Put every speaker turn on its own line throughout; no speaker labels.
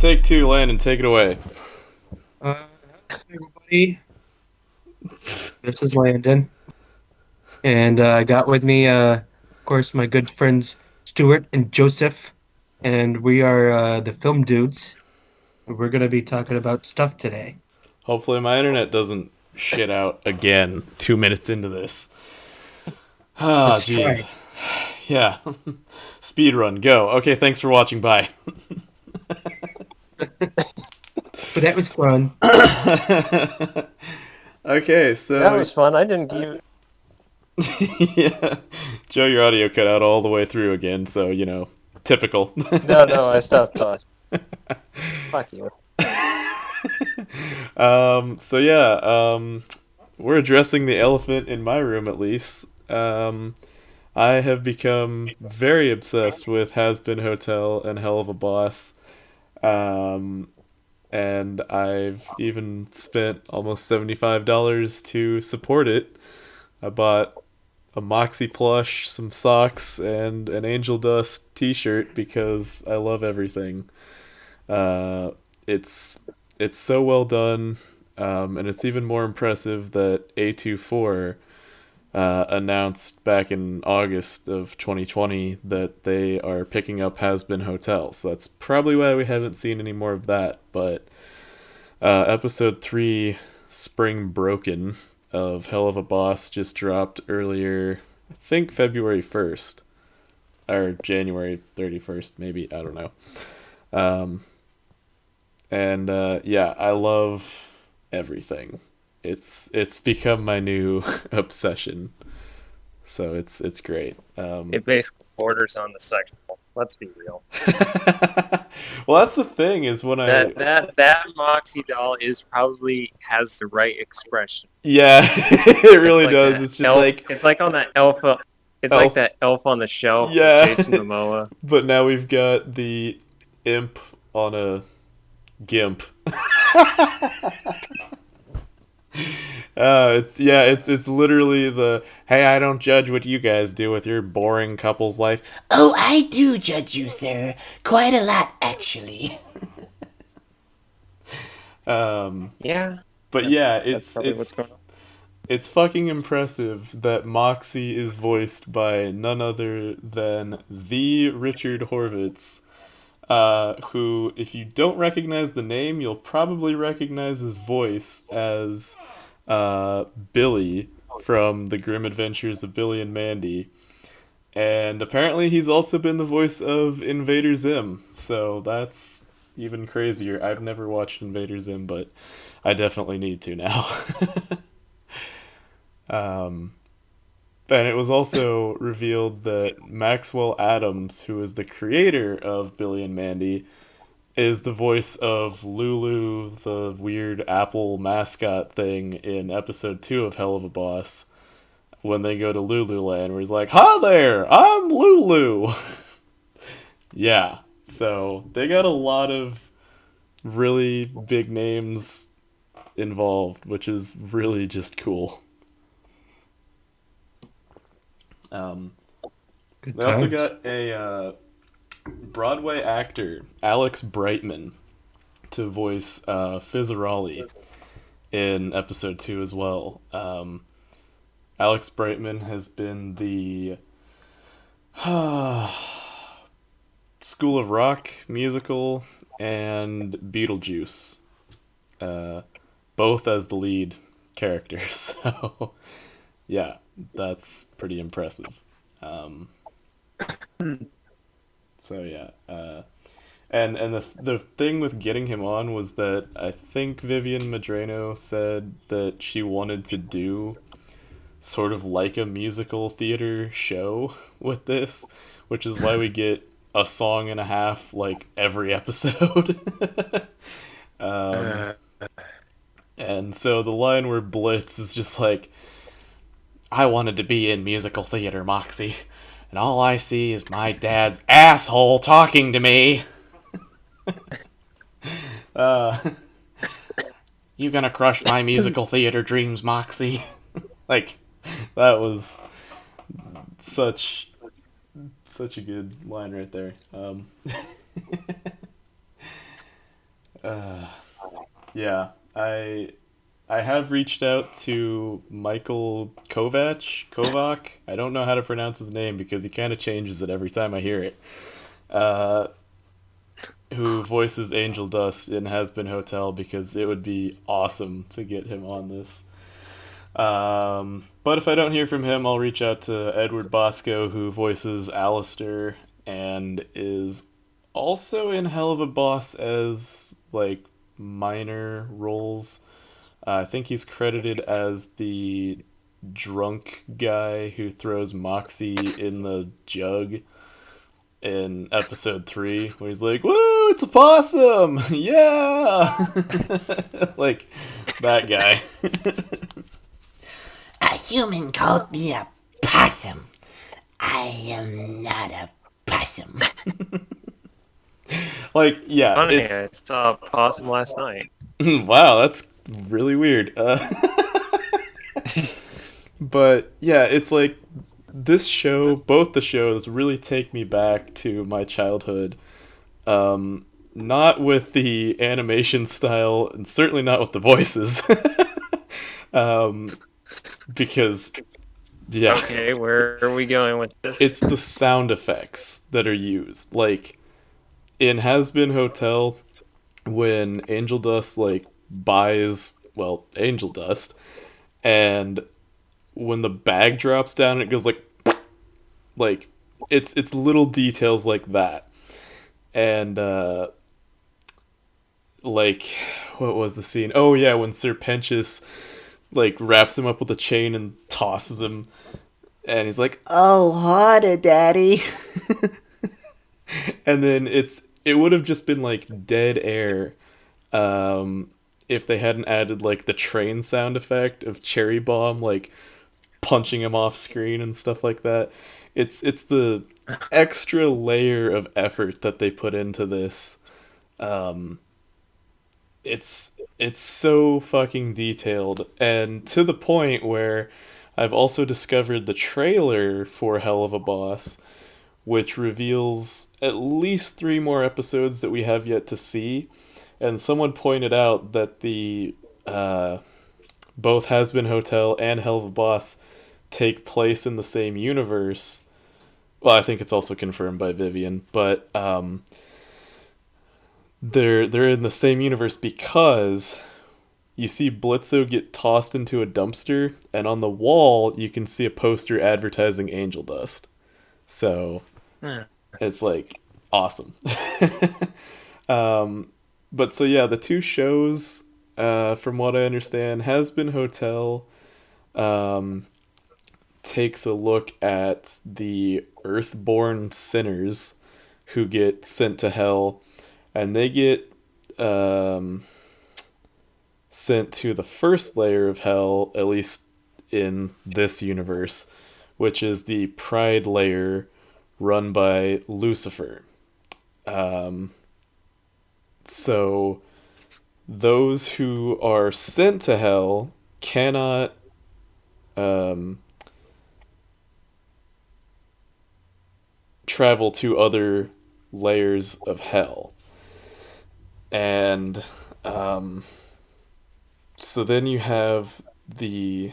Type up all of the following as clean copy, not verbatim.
take two, Landon. Take it away.
Hi everybody. This is Landon, and I got with me, of course, my good friends Stuart and Joseph, and we are the Film Dudes. We're gonna be talking about stuff today.
Hopefully, my internet doesn't shit out again 2 minutes into this. Ah,
Let's
jeez.
try.
Yeah. Speed run, go. Okay, thanks for watching. Bye.
But that was fun.
Okay,
That
so
was fun. I didn't give.
yeah, Joe, your audio cut out all the way through again. So typical.
No, I stopped talking. Fuck you.
So yeah, we're addressing the elephant in my room at least. I have become very obsessed with Hazbin Hotel and Helluva Boss. Um, and I've even spent almost $75 to support it. I bought a Moxie plush, some socks, and an Angel Dust T-shirt because I love everything. Uh, it's it's so well done, and it's even more impressive that A24 announced back in August of 2020 that they are picking up Hazbin Hotel. So that's probably why we haven't seen any more of that. But episode 3, Spring Broken, of Hell of a Boss just dropped earlier, I think February 1st. Or January 31st, maybe. I don't know. Um, and yeah, I love everything. It's become my new obsession. So it's great.
It basically borders on the sexual. Let's be real.
Well, that's the thing is when I
That Moxie doll is probably has the right expression.
yeah, it
It's
really
like
does.
that
It's just
elf.
like
It's like on that elf. It's like
elf.
that elf on the shelf with
Yeah,
Jason Momoa.
but now we've got the imp on a gimp. it's literally the hey, I don't judge what you guys do with your boring couple's life.
Oh, I do judge you, sir. Quite a lot, actually.
Um,
Yeah,
but yeah,
that's probably what's going on.
it's fucking impressive that Moxie is voiced by none other than the Richard Horvitz, who, if you don't recognize the name, you'll probably recognize his voice as Billy from The Grim Adventures of Billy and Mandy. And apparently, he's also been the voice of Invader Zim, so that's even crazier. I've never watched Invader Zim, but I definitely need to now. um, and it was also revealed that Maxwell Adams, who is the creator of Billy and Mandy, is the voice of Lulu, the weird Apple mascot thing in episode 2 of Hell of a Boss, when they go to Lululand, where he's like, "Hi there, I'm Lulu." Yeah, so they got a lot of really big names involved, which is really just cool. Um,
Good
they also
times.
got a Broadway actor, Alex Brightman, to voice Fizzarolli in episode 2 as well. Alex Brightman has been the School of Rock musical and Beetlejuice, uh, both as the lead characters. So yeah, that's pretty impressive. Um, so yeah, and the thing with getting him on was that I think Vivian Madrano said that she wanted to do sort of like a musical theater show with this, which is why we get a song and a half like every episode. um,
Uh,
and so the line where Blitz is just like, I wanted to be in musical theater, Moxie, and all I see is my dad's asshole talking to me. Uh, you gonna crush my musical theater dreams, Moxie? Like, that was such such a good line right there. Uh, yeah, I have reached out to Michael Kovac. I don't know how to pronounce his name because he kind of changes it every time I hear it. Uh, who voices Angel Dust in Hazbin Hotel because it would be awesome to get him on this. But if I don't hear from him, I'll reach out to Edward Bosco, who voices Alistair and is also in Helluva Boss as like minor roles. I think he's credited as the drunk guy who throws Moxie in the jug in episode 3, where he's like, "Woo, it's a possum! Yeah!" Like that guy.
A human called me a possum. I am not a possum.
Like, yeah,
Funny,
it's
I saw a possum last night.
wow, that's really weird. But yeah, it's like this show, both the shows really take me back to my childhood. Not with the animation style, and certainly not with the voices. um, because, yeah,
Okay, where are we going with this?
it's the sound effects that are used. Like, in Hazbin Hotel, when Angel Dust, like, buys, well, Angel Dust, and when the bag drops down, it goes like, it's little details like that. And, like, what was the scene? Oh yeah, when Serpentius like wraps him up with a chain and tosses him, and he's like,
Oh, harder, Daddy.
and then it would have just been like dead air, if they hadn't added like the train sound effect of Cherry Bomb like punching him off screen and stuff like that. It's the extra layer of effort that they put into this. Um, it's so fucking detailed, and to the point where I've also discovered the trailer for Hell of a Boss, which reveals at least 3 more episodes that we have yet to see. And someone pointed out that the both Hazbin Hotel and Hell of a Boss take place in the same universe. Well, I think it's also confirmed by Vivian, but they're in the same universe because you see Blitzo get tossed into a dumpster, and on the wall you can see a poster advertising Angel Dust. So
Yeah.
it's like awesome. um, but so yeah, the two shows, from what I understand, Hazbin Hotel um, takes a look at the Earthborn sinners who get sent to hell, and they get um, sent to the first layer of hell, at least in this universe, which is the Pride layer run by Lucifer. Um, so those who are sent to hell cannot um, travel to other layers of hell. And so then you have the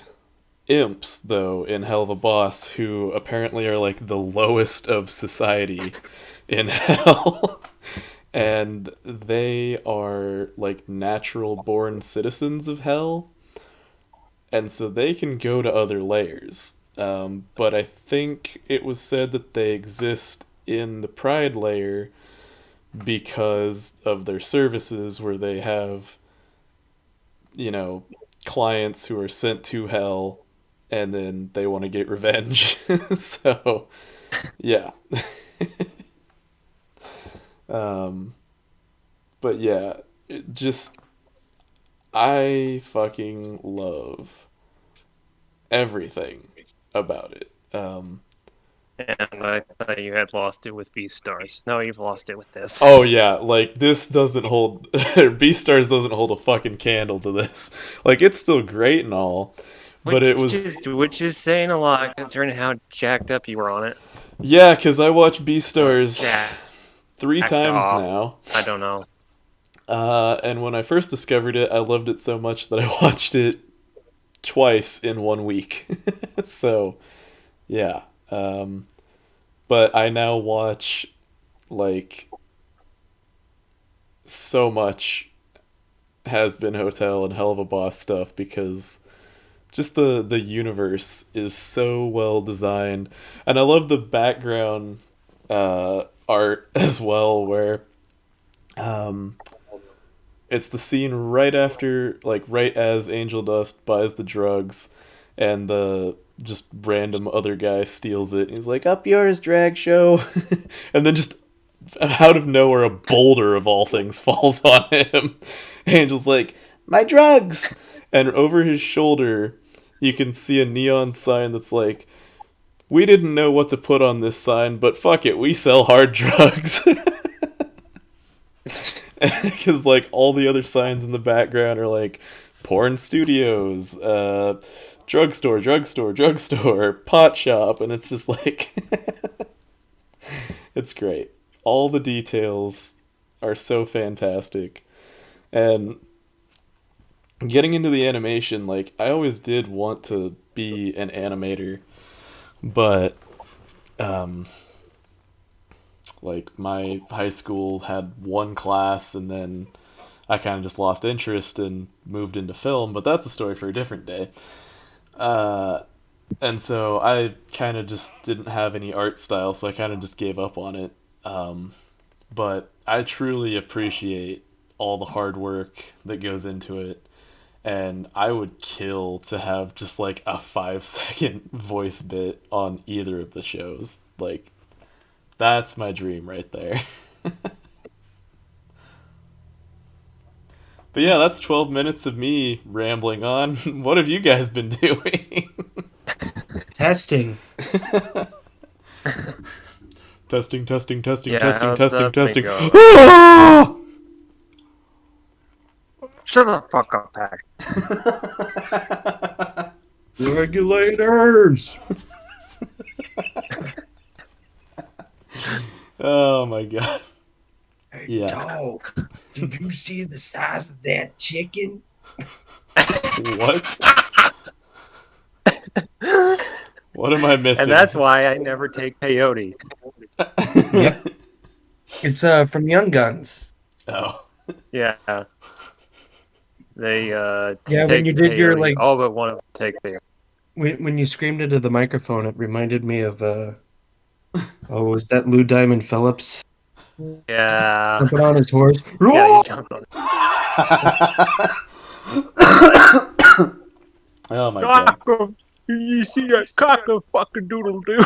imps, though, in Hell of a Boss, who apparently are like the lowest of society in hell. And they are like natural born citizens of hell. And so they can go to other layers. But I think it was said that they exist in the Pride layer because of their services, where they have, you know, clients who are sent to hell and then they want to get revenge. So, yeah. um, but yeah, it just, I fucking love everything about it.
And I thought you had lost it with Beastars. No, you've lost it with this.
Oh yeah, like this doesn't hold Beastars doesn't hold a fucking candle to this. Like it's still great and all, but it was
Which is saying a lot considering how jacked up you were on it.
yeah, cuz I watched Beastars
Jacked
3 times
off.
now.
I don't know.
And when I first discovered it, I loved it so much that I watched it twice in 1 week. So, yeah. But I now watch, like, so much Hazbin Hotel and Hell of a Boss stuff because just the universe is so well designed, and I love the background art as well, where um, it's the scene right after, like right as Angel Dust buys the drugs, and the just random other guy steals it. And he's like, "Up yours, drag show," and then just out of nowhere, a boulder of all things falls on him. Angel's like, "My drugs!" And over his shoulder, you can see a neon sign that's like, "We didn't know what to put on this sign, but fuck it, we sell hard drugs." Because like all the other signs in the background are like porn studios, drugstore, drugstore, drugstore, pot shop, and it's just like it's great. All the details are so fantastic. And getting into the animation, like I always did want to be an animator, but um like my high school had one class and then I kind of just lost interest and moved into film, but that's a story for a different day. Uh and so I kind of just didn't have any art style, so I kind of just gave up on it. But I truly appreciate all the hard work that goes into it, and I would kill to have just like a 5 second voice bit on either of the shows. Like, that's my dream right there. But yeah, that's 12 minutes of me rambling on. What have you guys been doing?
Testing.
Testing, testing, testing,
Yeah,
testing,
how's
testing,
that been
testing.
going?
Ah!
Shut the fuck up, Pack.
Regulators.
Oh my god.
Hey,
Yeah.
dog, did you see the size of that chicken?
What? What am I missing?
And that's why I never take peyote.
Yep. It's from Young Guns.
Oh.
Yeah. They
Yeah,
take
when you did your
peyote.
like
All but one of them take peyote.
when you screamed into the microphone, it reminded me of was that Lou Diamond Phillips
Yeah.
jumping on his horse?
Yeah, he jumped on it.
Oh my god.
You see that cock a fucking doodle doo?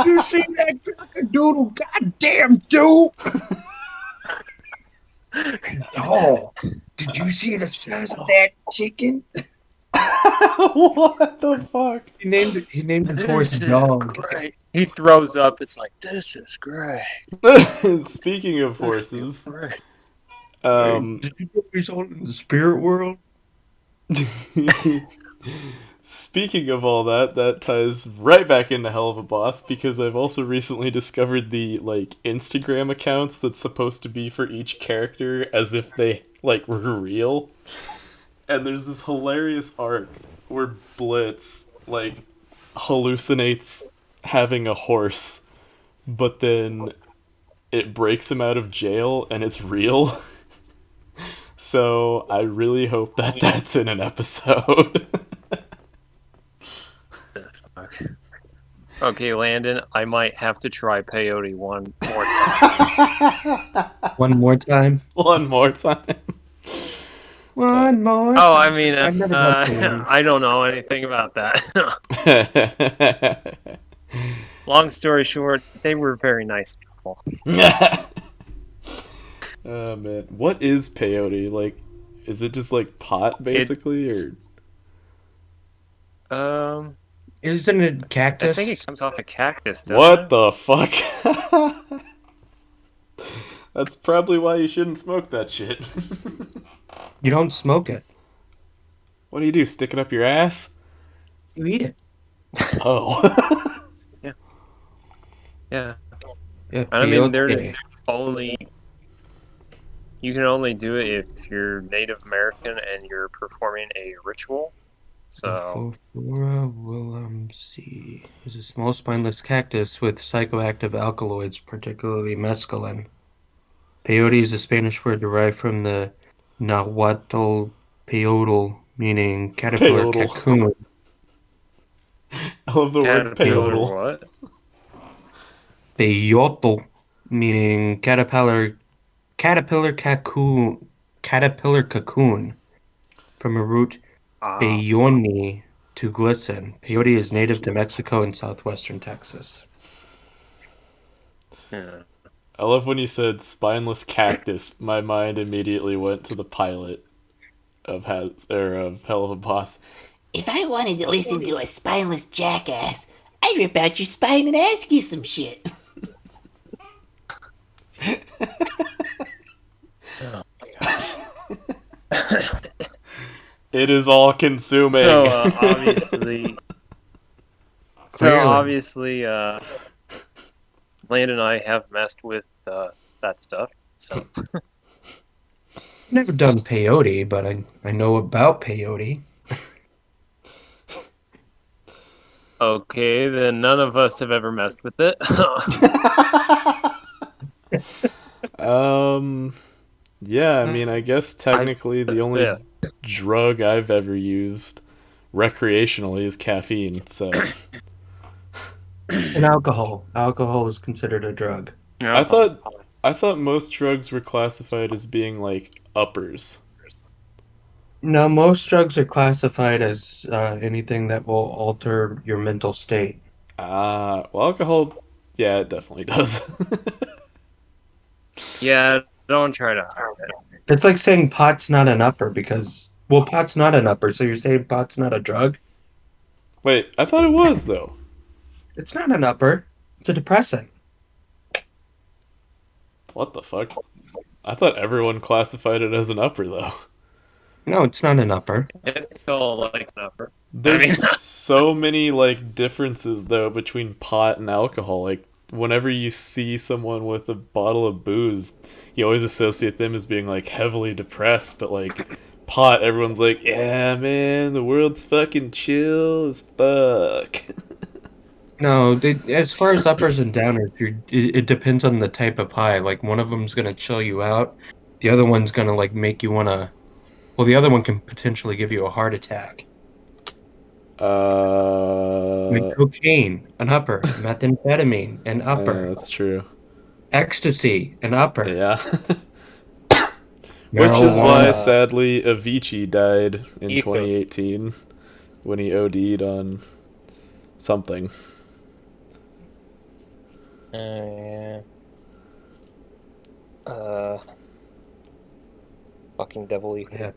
You see that doodle goddamn dude? Oh, did you see the size of that chicken?
What the fuck?
He named his horse Dog.
Great. He throws up. It's like, this is great.
Speaking of horses,
Great.
Did you put me on in the spirit world?
speaking of all that, that ties right back into Hell of a Boss because I've also recently discovered the like Instagram accounts that's supposed to be for each character as if they like were real. And there's this hilarious arc where Blitz like hallucinates having a horse, but then it breaks him out of jail and it's real. So I really hope that that's in an episode.
Okay, Landon, I might have to try peyote one more time.
One more time.
One more time.
One more.
Oh, I mean,
I've never done peyote.
I don't know anything about that. Long story short, they were very nice people.
Oh man, what is peyote? Like, is it just like pot basically, or
Isn't it cactus?
I think it comes off a cactus, doesn't
what
it?
the fuck? That's probably why you shouldn't smoke that shit.
You don't smoke it.
What do? Stick it up your ass?
You eat it.
Oh.
Yeah.
Yeah,
I mean,
peyote.
there's only You can only do it if you're Native American and you're performing a ritual. So,
Ophophora willemsii is a small spineless cactus with psychoactive alkaloids, particularly mescaline. Peyote is a Spanish word derived from the Nahuatl peyotle, meaning caterpillar
Peyotle.
cocoon.
I love the word
caterpillar
peyotle.
what?
Peyotle, meaning caterpillar cocoon, from a root
Ah,
peyoni, to glisten. Peyote is native to Mexico and southwestern Texas.
yeah.
I love when you said spineless cactus. My mind immediately went to the pilot of Helluva Boss.
If I wanted to listen to a spineless jackass, I'd rip out your spine and ask you some shit.
Oh my gosh.
It is all consuming.
So obviously, Landon and I have messed with that stuff. So
Never done peyote, but I know about peyote.
okay, then none of us have ever messed with it.
Yeah, I mean, I guess technically the only
yeah.
drug I've ever used recreationally is caffeine, so
And alcohol. Alcohol is considered a drug.
I thought most drugs were classified as being like uppers.
No, most drugs are classified as anything that will alter your mental state.
Well, alcohol, yeah, it definitely does.
Yeah, don't try to hide it.
It's like saying pot's not an upper because, well, pot's not an upper, so you're saying pot's not a drug?
Wait, I thought it was though.
It's not an upper. It's a depressant.
What the fuck? I thought everyone classified it as an upper though.
No, it's not an upper.
It's called like an upper.
There's so many like differences though between pot and alcohol. Like whenever you see someone with a bottle of booze, you always associate them as being like heavily depressed, but like pot, everyone's like, "Yeah, man, the world's fucking chill as fuck."
No, as far as uppers and downers, it depends on the type of high. Like one of them's gonna chill you out, the other one's gonna like make you wanna. Well, the other one can potentially give you a heart attack. Like cocaine, an upper. Methamphetamine, an
Yeah,
upper.
that's true.
Ecstasy, an upper.
Yeah. Which is why,
Marijuana.
sadly, Avicii died in
Ether.
2018 when he OD'd on something.
Yeah. Fucking devil ether.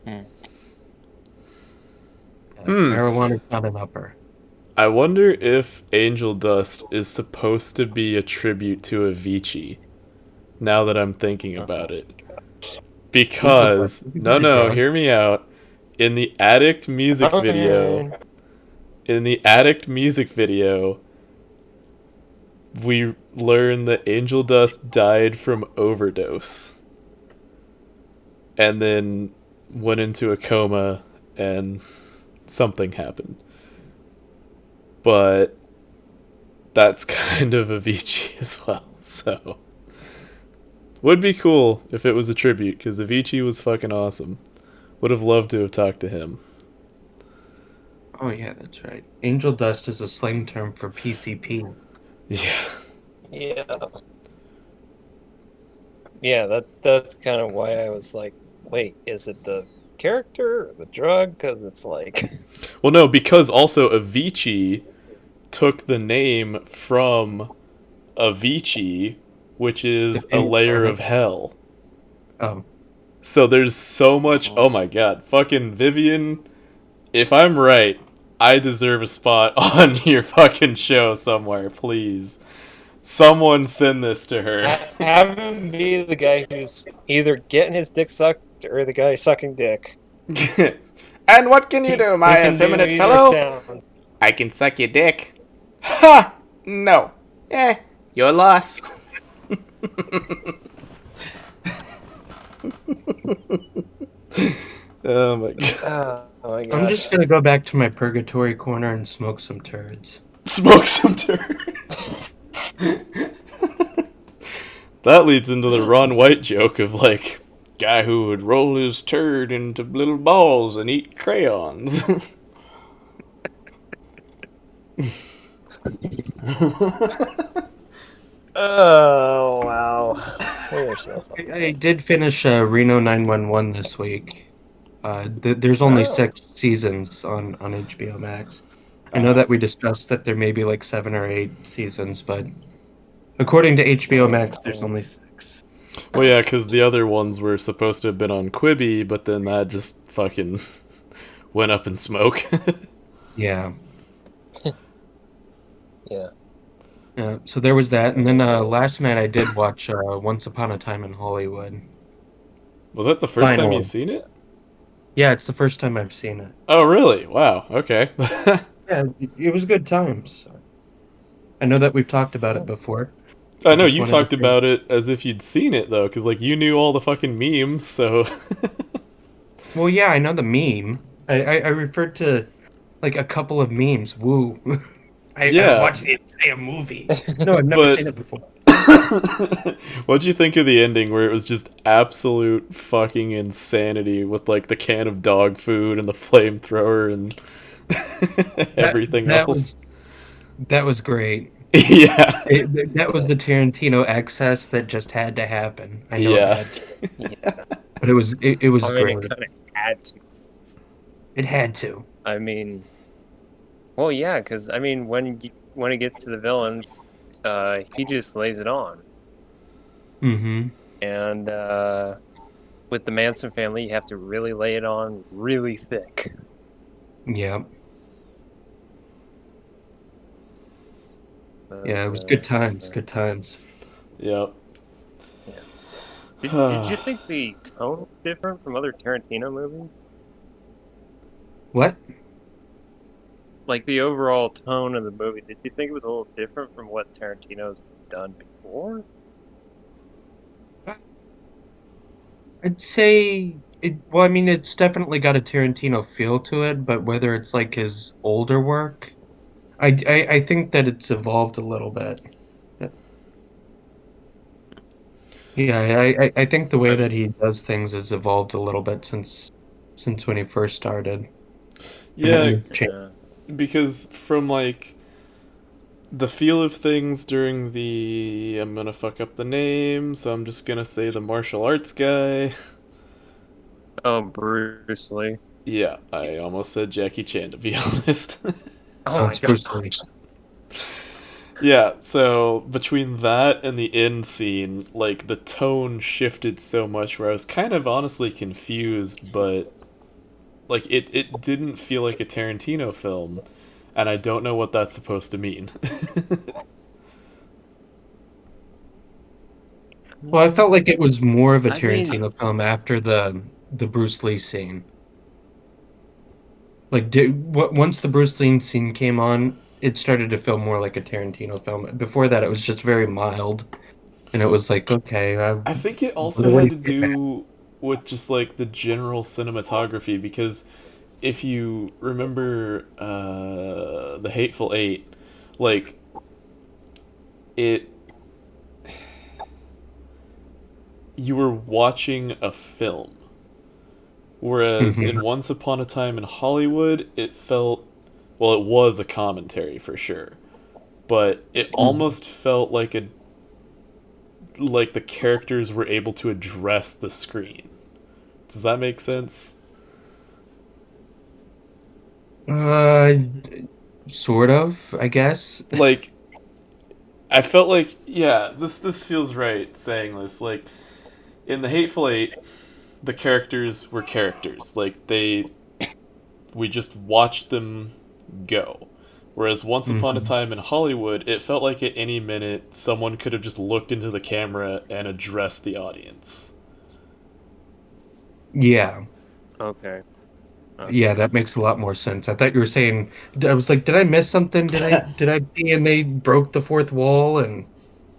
Yeah. Marijuana's not an upper.
I wonder if Angel Dust is supposed to be a tribute to Avicii, now that I'm thinking about it. Because, no, hear me out. In the Addict music video, we learn that Angel Dust died from overdose. And then went into a coma and something happened. But that's kind of Avicii as well, so would be cool if it was a tribute, because Avicii was fucking awesome. Would have loved to have talked to him.
Oh yeah, that's right. Angel dust is a slang term for PCP.
Yeah.
Yeah. Yeah, that's kind of why I was like, wait, is it the character or the drug? Because it's like,
Well, no, because also Avicii took the name from Avicii, which is a layer of hell.
Oh,
So there's so much. Oh my god. Fucking Vivian, if I'm right, I deserve a spot on your fucking show somewhere, please. Someone send this to her.
have him be the guy who's either getting his dick sucked or the guy sucking dick.
And what can you do, my
He can do
effeminate
either
fellow?
sound.
I can suck your dick. Ha! No. Eh. Your loss. Oh my god.
Oh my
I'm
gosh.
just gonna go back to my purgatory corner and smoke some turds.
Smoke some turds. That leads into the Ron White joke of like guy who would roll his turd into little balls and eat crayons.
Oh wow. We are so fucking
I did finish Reno 911 this week. There's only
Oh.
6 seasons on HBO Max. I know that we discussed that there may be like 7 or 8 seasons, but according to HBO Max, there's only 6.
Well, yeah, because the other ones were supposed to have been on Quibi, but then that just fucking went up in smoke.
Yeah.
Yeah.
So there was that, and then last night I did watch Once Upon a Time in Hollywood.
Was that the first time
Finally.
you've seen it?
Yeah, it's the first time I've seen it.
Oh, really? Wow. Okay.
Yeah, it was good times. I know that we've talked about it before.
I know
just
you
wanted to
talked
say-
about it as if you'd seen it though, because like you knew all the fucking memes. So
Well, yeah, I know the meme. I referred to like a couple of memes. Woo. I
Yeah.
watched the entire movie. No, I've never
But-
seen it before.
what'd you think of the ending where it was just absolute fucking insanity with like the can of dog food and the flamethrower and everything
that
else?
That was great.
Yeah.
That was the Tarantino excess that just had to happen. I know
Yeah.
it had to,
Yeah.
but it was
I mean,
great.
it kind of had to.
It had to.
I mean, well, yeah, because I mean, when it gets to the villains, he just lays it on,
Mm-hmm.
and with the Manson family, you have to really lay it on really thick.
Yeah.
But,
Yeah, it was good times. Good times.
Yep.
Did you think the tone was different from other Tarantino movies?
What?
Like the overall tone of the movie, did you think it was a little different from what Tarantino's done before?
I'd say it. Well, I mean, it's definitely got a Tarantino feel to it, but whether it's like his older work, I think that it's evolved a little bit. Yeah, I think the way that he does things has evolved a little bit since when he first started.
Yeah,
Yeah.
because from like the feel of things during the I'm gonna fuck up the name, so I'm just gonna say the martial arts guy.
Oh, Bruce Lee.
Yeah, I almost said Jackie Chan to be honest.
Oh my
It's Bruce
god.
Lee.
Yeah, so between that and the end scene, like the tone shifted so much where I was kind of honestly confused, but like it didn't feel like a Tarantino film, and I don't know what that's supposed to mean.
Well, I felt like it was more of a
I mean-
Tarantino film after the Bruce Lee scene. Like, once the Bruce Lee scene came on, it started to feel more like a Tarantino film. Before that, it was just very mild, and it was like, okay,
I think it
What
also
do
had
you
to
get
do with just like the general cinematography because if you remember the Hateful Eight, like it you were watching a film. Whereas
Mhm.
in Once Upon a Time in Hollywood, it felt well, it was a commentary for sure, but it almost felt like the characters were able to address the screen. Does that make sense?
uh, sort of, I guess.
Like I felt like yeah, this feels right saying this. Like in the Hateful Eight, the characters were characters. Like we just watched them go. Whereas Once Upon a
Mhm.
Time in Hollywood, it felt like at any minute someone could have just looked into the camera and addressed the audience.
Yeah,
Okay.
yeah, that makes a lot more sense. I thought you were saying. I was like, did I miss something? Did I see? And they broke the fourth wall and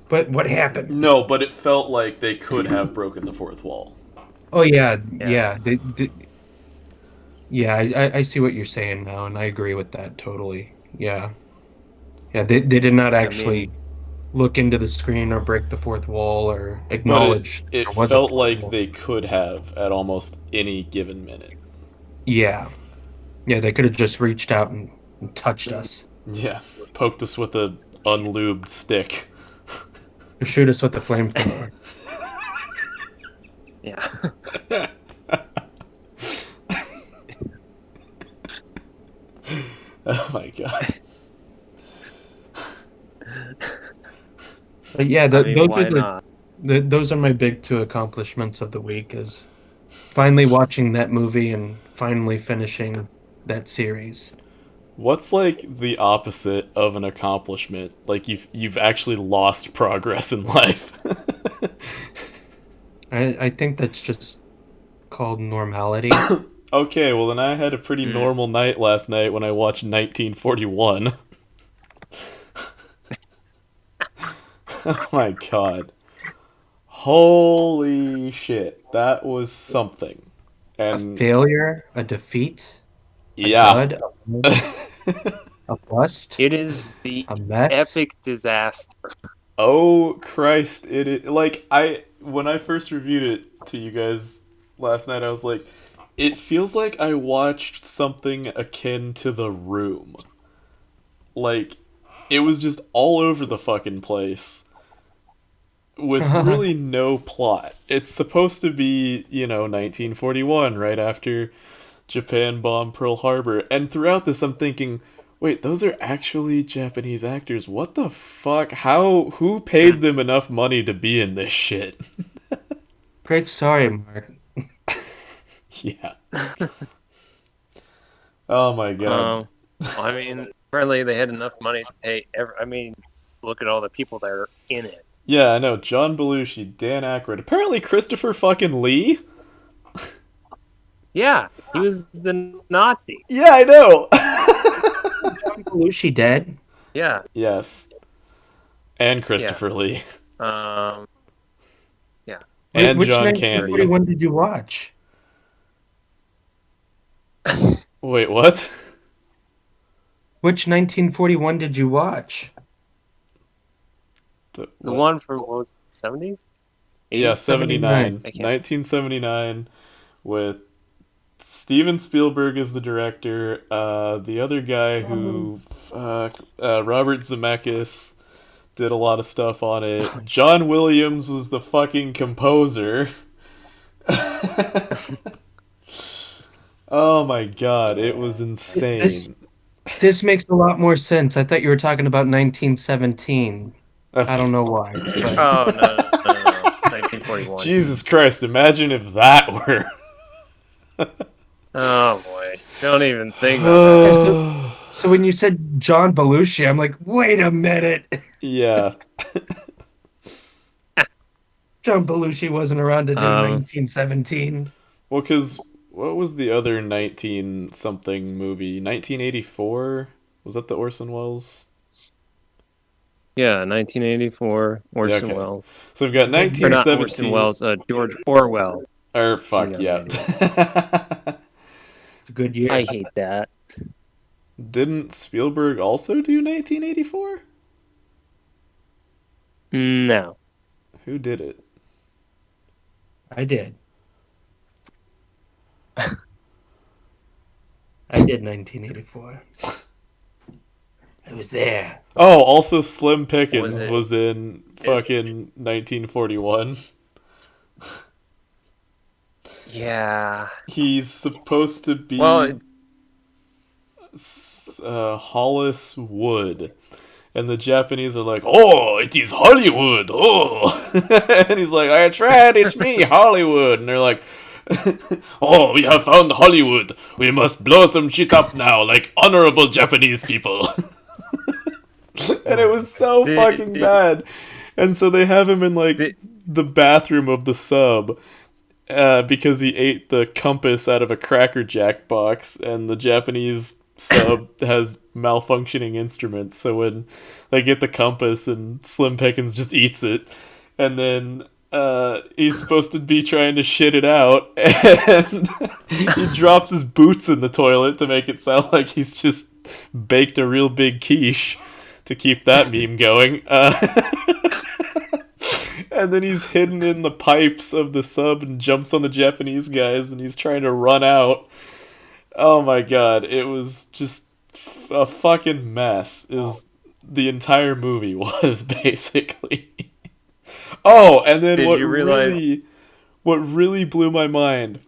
But what happened?
No, but it felt like they could have broken the fourth wall.
Oh yeah,
Yeah.
yeah. Yeah, I see what you're saying now, and I agree with that totally. Yeah, yeah. They did not
I mean,
actually look into the screen or break the fourth wall or
But it
acknowledge
it
there was a
felt
fourth
like
wall.
they could have at almost any given minute.
Yeah, yeah. They could have just reached out and touched us,
Yeah, poked us with a unlubed stick.
or shoot us with the flamethrower.
yeah.
Oh my god.
But yeah,
I mean,
those are
why not?
those are my big two accomplishments of the week. Is finally watching that movie and finally finishing that series.
What's like the opposite of an accomplishment? Like you've actually lost progress in life.
I think that's just called normality.
Okay, well then I had a pretty
Mm.
normal night last night when I watched 1941. Oh my god. Holy shit. That was something.
A
And
failure, a defeat, a
yeah.
dud, a win, a bust,
It is the
a mess.
epic disaster.
Oh Christ, like I when I first reviewed it to you guys last night I was like it feels like I watched something akin to The Room. Like it was just all over the fucking place with really no plot. It's supposed to be, 1941 right after Japan bombed Pearl Harbor. And throughout this, I'm thinking, wait, those are actually Japanese actors. What the fuck? Who paid them enough money to be in this shit?
Great story, Mark.
Yeah. Oh my god.
I mean, apparently they had enough money to pay. I mean, look at all the people that are in it.
Yeah, I know. John Belushi, Dan Aykroyd. Apparently Christopher fucking Lee?
Yeah, he was the Nazi.
Yeah, I know.
John Belushi dead?
Yeah,
Yes. And
yeah.
Christopher Lee.
Um, yeah.
And
Which
John Candy.
1941 did you watch?
Wait, what?
Which 1941 did you watch?
The
What?
one from what was it, 70s?
Yeah, 79.
I can't.
1979 with Steven Spielberg as the director, the other guy who, Robert Zemeckis did a lot of stuff on it. John Williams was the fucking composer. Oh my god, it was insane.
This makes a lot more sense. I thought you were talking about 1917. I don't know why. But
Oh, no. 1941.
Jesus Christ, imagine if that were.
Oh, boy. Don't even think about that.
so when you said John Belushi, I'm like, wait a minute.
Yeah.
John Belushi wasn't around to do
Um,
1917.
Well, because what was the other 19 something movie? 1984? Was that the Orson Welles?
Yeah, 1984, Orson
okay.
Welles.
So we've got
Or not
1917.
Orson Welles, George Orwell.
Or fuck,
young
yeah.
It's a good year.
I hate that.
Didn't Spielberg also do 1984?
No.
Who did it?
I did. I did 1984. I was there.
Oh, also Slim Pickens
Was it-
was in fucking 1941.
Yeah.
He's supposed to be
Well,
Hollis Wood. And the Japanese are like, "Oh, it is Hollywood! Oh!" And he's like, "I tried, it's me, Hollywood!" And they're like, "Oh, we have found Hollywood! We must blow some shit up now, like honorable Japanese people!" And it was so fucking bad. And so they have him in, like, the bathroom of the sub, because he ate the compass out of a Cracker Jack box, and the Japanese sub has malfunctioning instruments. So when they get the compass and Slim Pickens just eats it, and then he's supposed to be trying to shit it out, and he drops his boots in the toilet to make it sound like he's just baked a real big quiche to keep that meme going. And then he's hidden in the pipes of the sub and jumps on the Japanese guys, and he's trying to run out. Oh my god, it was just a fucking mess. Is the entire movie was basically. Oh, and then
Did you realize?
what really blew my mind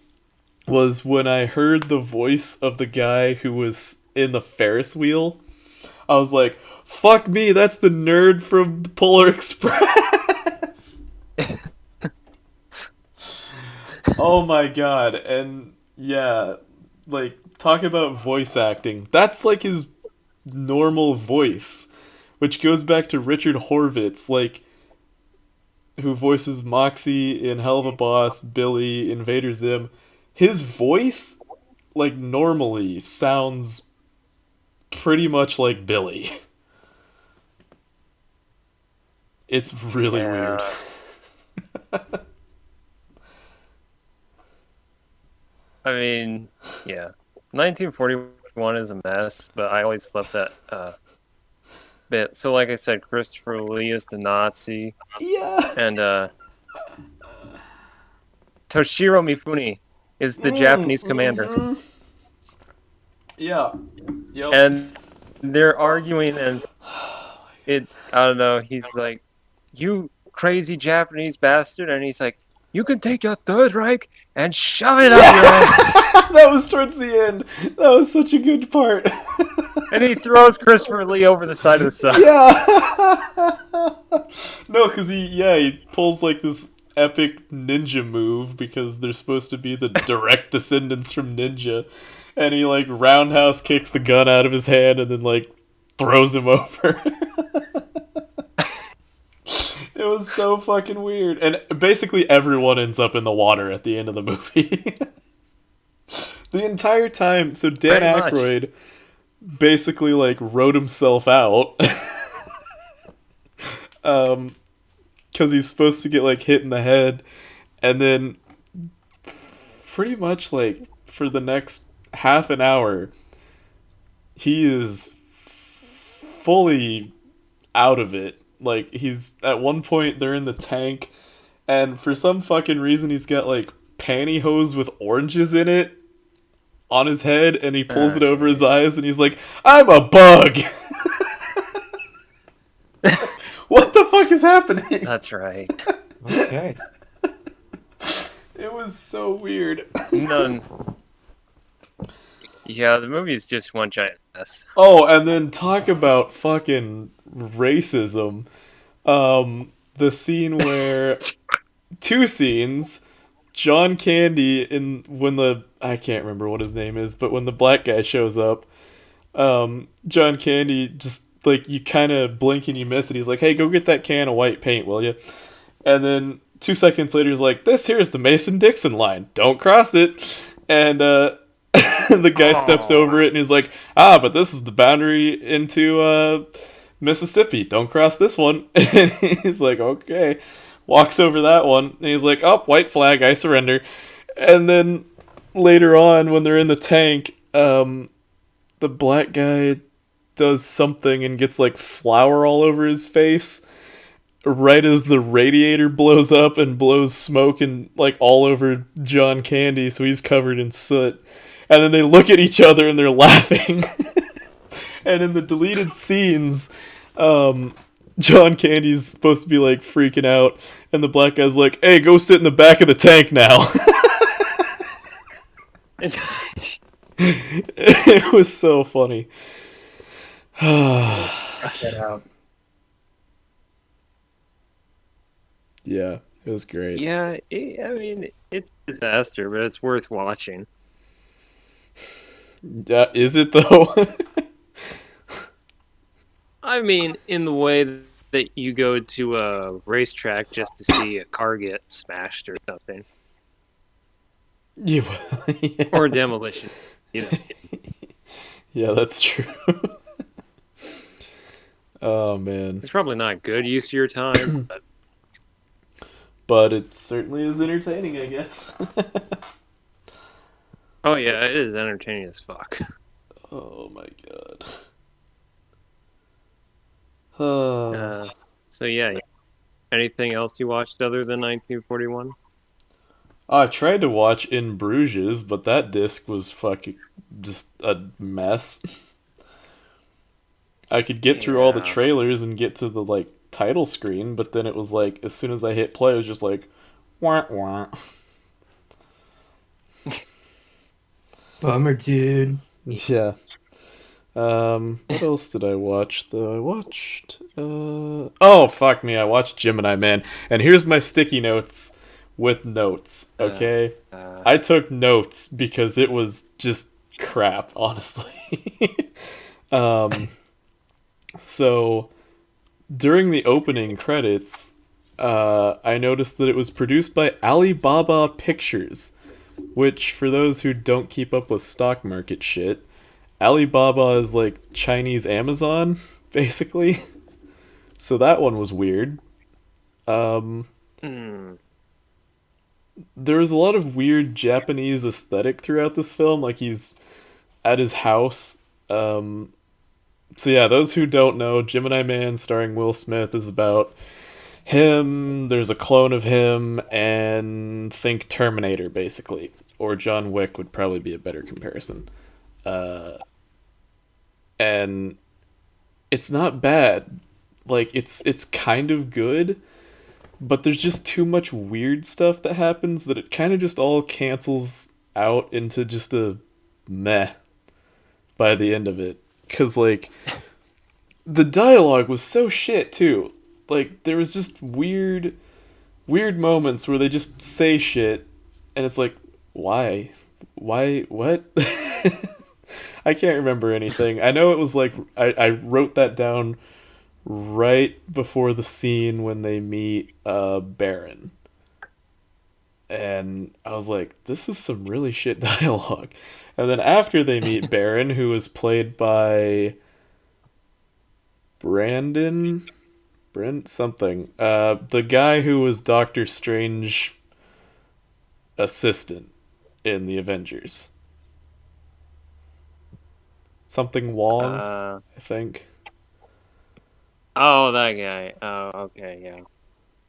was when I heard the voice of the guy who was in the Ferris wheel. I was like, "Fuck me, that's the nerd from Polar Express." Oh my god, and yeah, like talk about voice acting. That's like his normal voice, which goes back to Richard Horvitz, like who voices Moxie in Helluva Boss, Billy, Invader Zim. His voice, like normally, sounds pretty much like Billy. It's really weird.
Yeah. I mean, yeah. 1941 is a mess, but I always love that bit. So, like I said, Christopher Lee is the Nazi,
Yeah.
and Toshiro Mifune is the Japanese commander.
Mm-hmm. Yeah. Yep.
And they're arguing, and I don't know, he's like, "You crazy Japanese bastard," and he's like, "You can take your Third Reich and shove it up your ass."
That was towards the end. That was such a good part.
And he throws Christopher Lee over the side of the sub.
Yeah. No, because he pulls like this epic ninja move because they're supposed to be the direct descendants from ninja, and he like roundhouse kicks the gun out of his hand and then like throws him over. It was so fucking weird, and basically everyone ends up in the water at the end of the movie. The entire time, so Dan Aykroyd basically like wrote himself out. Because he's supposed to get like hit in the head, and then pretty much like for the next half an hour he is fully out of it. Like he's at one point they're in the tank, and for some fucking reason he's got like pantyhose with oranges in it on his head, and he pulls it over his eyes, and he's like, "I'm a bug." What the fuck is happening?
That's right.
Okay.
It was so weird.
None. Yeah, the movie is just one giant mess.
Oh, and then talk about fucking racism. The scene where two scenes, John Candy when I can't remember what his name is, but when the black guy shows up, John Candy just like you kind of blink and you miss it. He's like, "Hey, go get that can of white paint, will you?" And then 2 seconds later, he's like, "This here's the Mason-Dixon line. Don't cross it." And the guy steps over it and he's like, "But this is the boundary into Mississippi. Don't cross this one." And he's like, "Okay." Walks over that one and he's like, "Oh, white flag, I surrender." And then later on, when they're in the tank, the black guy does something and gets like flour all over his face right as the radiator blows up and blows smoke and like all over John Candy, so he's covered in soot. And then they look at each other and they're laughing. And in the deleted scenes, John Candy's supposed to be like freaking out, and the black guy's like, "Hey, go sit in the back of the tank now." It was so funny.
Check that out.
Yeah, it was great.
Yeah, I mean, it's a disaster, but it's worth watching.
Is it though?
I mean, in the way that you go to a racetrack just to see a car get smashed or something.
Yeah.
Or demolition, you know.
Yeah, that's true. Oh man.
It's probably not good use of your time, but
But it certainly is entertaining, I guess.
oh yeah, it is entertaining as fuck.
Oh my god. Uh,
Uh, so yeah, anything else you watched other than 1941?
I tried to watch In Bruges, but that disc was fucking just a mess. I could get through all the
Yeah.
trailers and get to the like title screen, but then it was like as soon as I hit play, it was just like wah wah.
Bummer, dude.
Yeah. What else did I watch? Though I watched. Oh fuck me! I watched Gemini Man, and here's my sticky notes with notes.
Uh,
Okay,
uh,
I took notes because it was just crap, honestly. um, so during the opening credits, I noticed that it was produced by Alibaba Pictures, which, for those who don't keep up with stock market shit, Alibaba is like Chinese Amazon, basically. So that one was weird. Um,
hmm.
there was a lot of weird Japanese aesthetic throughout this film. Like he's at his house. Um, so yeah, those who don't know, Gemini Man, starring Will Smith, is about him. There's a clone of him, and think Terminator, basically, or John Wick would probably be a better comparison. Uh, and it's not bad. Like it's kind of good, but there's just too much weird stuff that happens that it kind of just all cancels out into just a meh by the end of it. Cause like the dialogue was so shit too. Like there was just weird moments where they just say shit and it's like why? Why what? I can't remember anything. I know it was like I wrote that down right before the scene when they meet Baron. And I was like, this is some really shit dialogue. And then after they meet Baron, who was played by Brandon Brent something. The guy who was Doctor Strange assistant in the Avengers. Something Wong,
Uh,
I think.
oh, that guy. Oh, okay, yeah.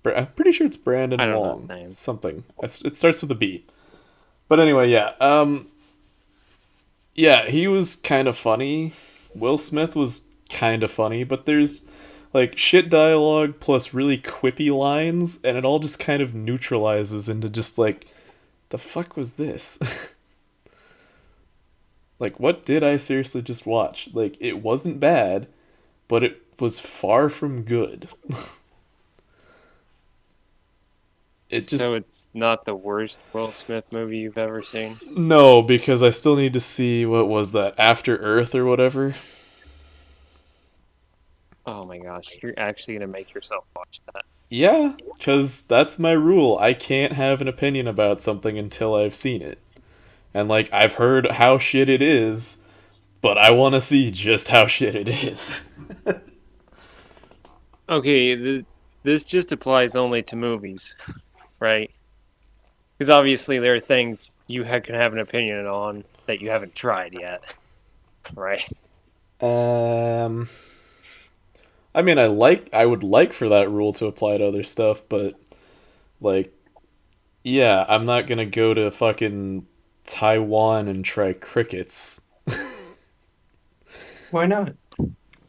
I'm pretty sure it's
I
Brandon
don't know his
Wong.
name.
Something. It starts with a B. But anyway, yeah. Yeah, he was kind of funny. Will Smith was kind of funny, but there's like shit dialogue plus really quippy lines, and it all just kind of neutralizes into just like, the fuck was this? Like, what did I seriously just watch? Like, it wasn't bad, but it was far from good. It just
So it's not the worst Will Smith movie you've ever seen?
no, because I still need to see what was that After Earth or whatever.
Oh my gosh, you're actually gonna make yourself watch that.
Yeah, because that's my rule. I can't have an opinion about something until I've seen it. And, like, I've heard how shit it is, but I want to see just how shit it is.
Okay, this just applies only to movies, right? Because obviously there are things can have an opinion on that you haven't tried yet, right?
um, I mean, I would like for that rule to apply to other stuff, but, like, yeah, I'm not gonna go to fucking Taiwan and try crickets.
Why not?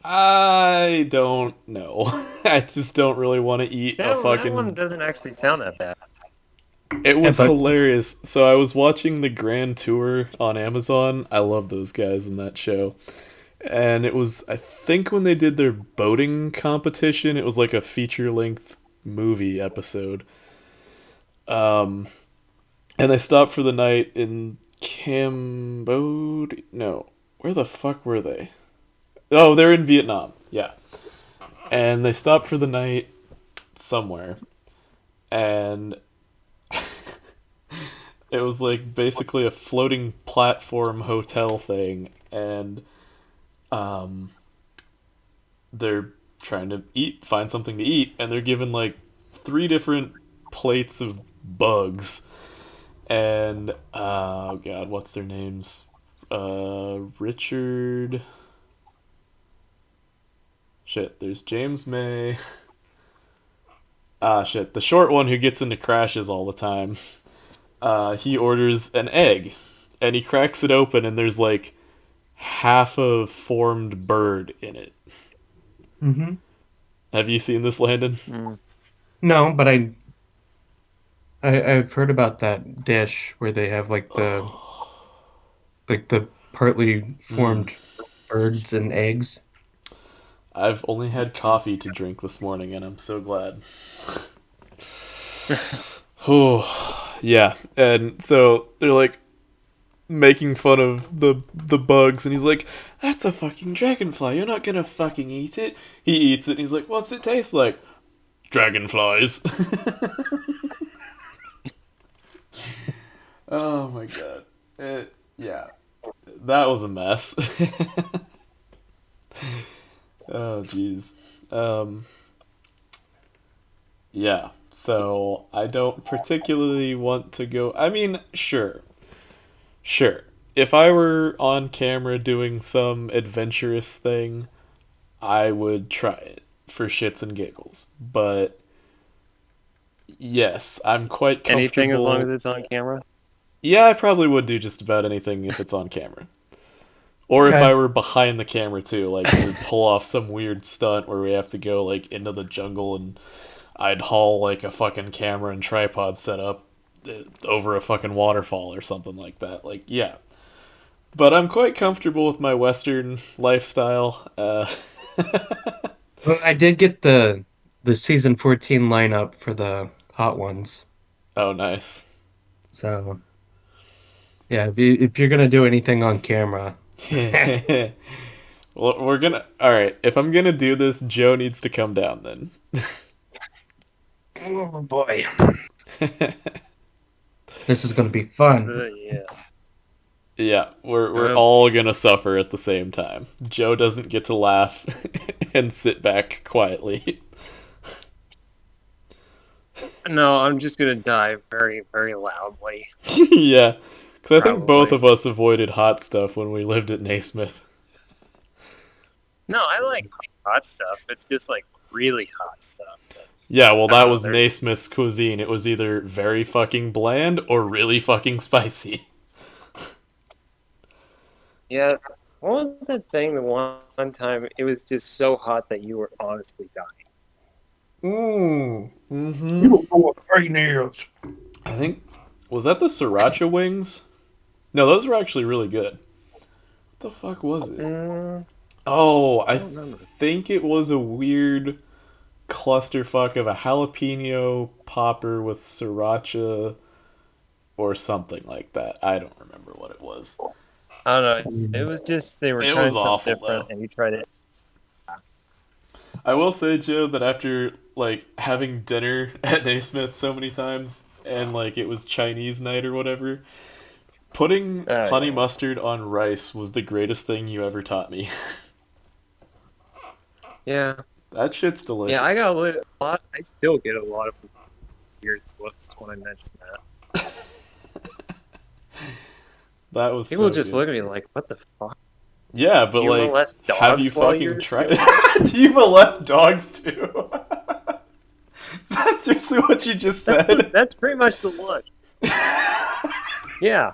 I don't know. I just don't really want to eat a
That one
fucking.
doesn't actually sound that bad.
It
Yeah,
was
but
hilarious. So I was watching the Grand Tour on Amazon. I love those guys in that show. And it was, I think, when they did their boating competition, it was like a feature length movie episode. Um, and they stopped for the night in Cambodia. No, where the fuck were they? Oh, they're in Vietnam. Yeah. And they stopped for the night somewhere. And it was like basically a floating platform hotel thing. And Um, they're trying to find something to eat, and they're given like three different plates of bugs. And oh god, what's their names? Richard. Shit, there's James May. Ah, shit, the short one who gets into crashes all the time. He orders an egg, and he cracks it open, and there's like half a formed bird in it.
Mm-hmm.
Have you seen this, Landon?
Mm.
No, but I've heard about that dish where they have like the partly
Mm.
formed birds and eggs.
I've only had coffee to drink this morning, and I'm so glad. Oh, yeah. And so they're like making fun of the bugs, and he's like, "That's a fucking dragonfly. You're not gonna fucking eat it." He eats it, and he's like, "What's it taste like?" Dragonflies. Oh my god. Yeah, that was a mess. Oh jeez. Um, yeah. So I don't particularly want to go. I mean, sure. If I were on camera doing some adventurous thing, I would try it for shits and giggles. But yes, I'm quite
Anything as long as
comfortable.
it's on camera.
Yeah, I probably would do just about anything if it's on camera. Or if I
Okay.
were behind the camera too, like to pull off some weird stunt where we have to go like into the jungle and I'd haul like a fucking camera and tripod set up over a fucking waterfall or something like that. Like, yeah. But I'm quite comfortable with my Western lifestyle.
Well, I did get the season 14 lineup for the hot ones.
Oh, nice.
So yeah, if you're gonna do anything on camera,
Well, we're gonna. All right, if I'm gonna do this, Joe needs to come down then.
oh boy, this is gonna be fun.
Yeah.
Yeah, we're
Um,
all gonna suffer at the same time. Joe doesn't get to laugh and sit back quietly.
no, I'm just gonna die very, very loudly.
Yeah, because I think both
Probably.
of us avoided hot stuff when we lived at Naismith.
No, I like hot stuff. It's just like really hot stuff. That's
Yeah, well,
I don't
that
know.
was
There's
Naismith's cuisine. It was either very fucking bland or really fucking spicy.
yeah. What was that thing? The one time it was just so hot that you were honestly dying.
Mm-hmm.
You don't know what rain is.
I think was that the sriracha wings? No, those were actually really good. What the fuck was it?
Mm,
Oh,
I
I
don't remember.
think it was a weird clusterfuck of a jalapeno popper with sriracha or something like that. I don't remember what it was.
I don't know. It was just they were
It was
trying something
awful
different,
though.
and you tried it.
I will say, Joe, that after like having dinner at Naismith so many times and like it was Chinese night or whatever, putting honey
Yeah.
mustard on rice was the greatest thing you ever taught me.
Yeah.
That shit's
Yeah. I
delicious.
got a lot. I still get a lot of weird looks when I mention that.
That was
People
so
just
good.
look at me like, "What the fuck?
Yeah,
Do
but
you
like,
molest
have you
dogs while
fucking
you're
tried?
doing it?"
Do you molest dogs too? Is that seriously what you just said?
That's pretty much the one. Yeah.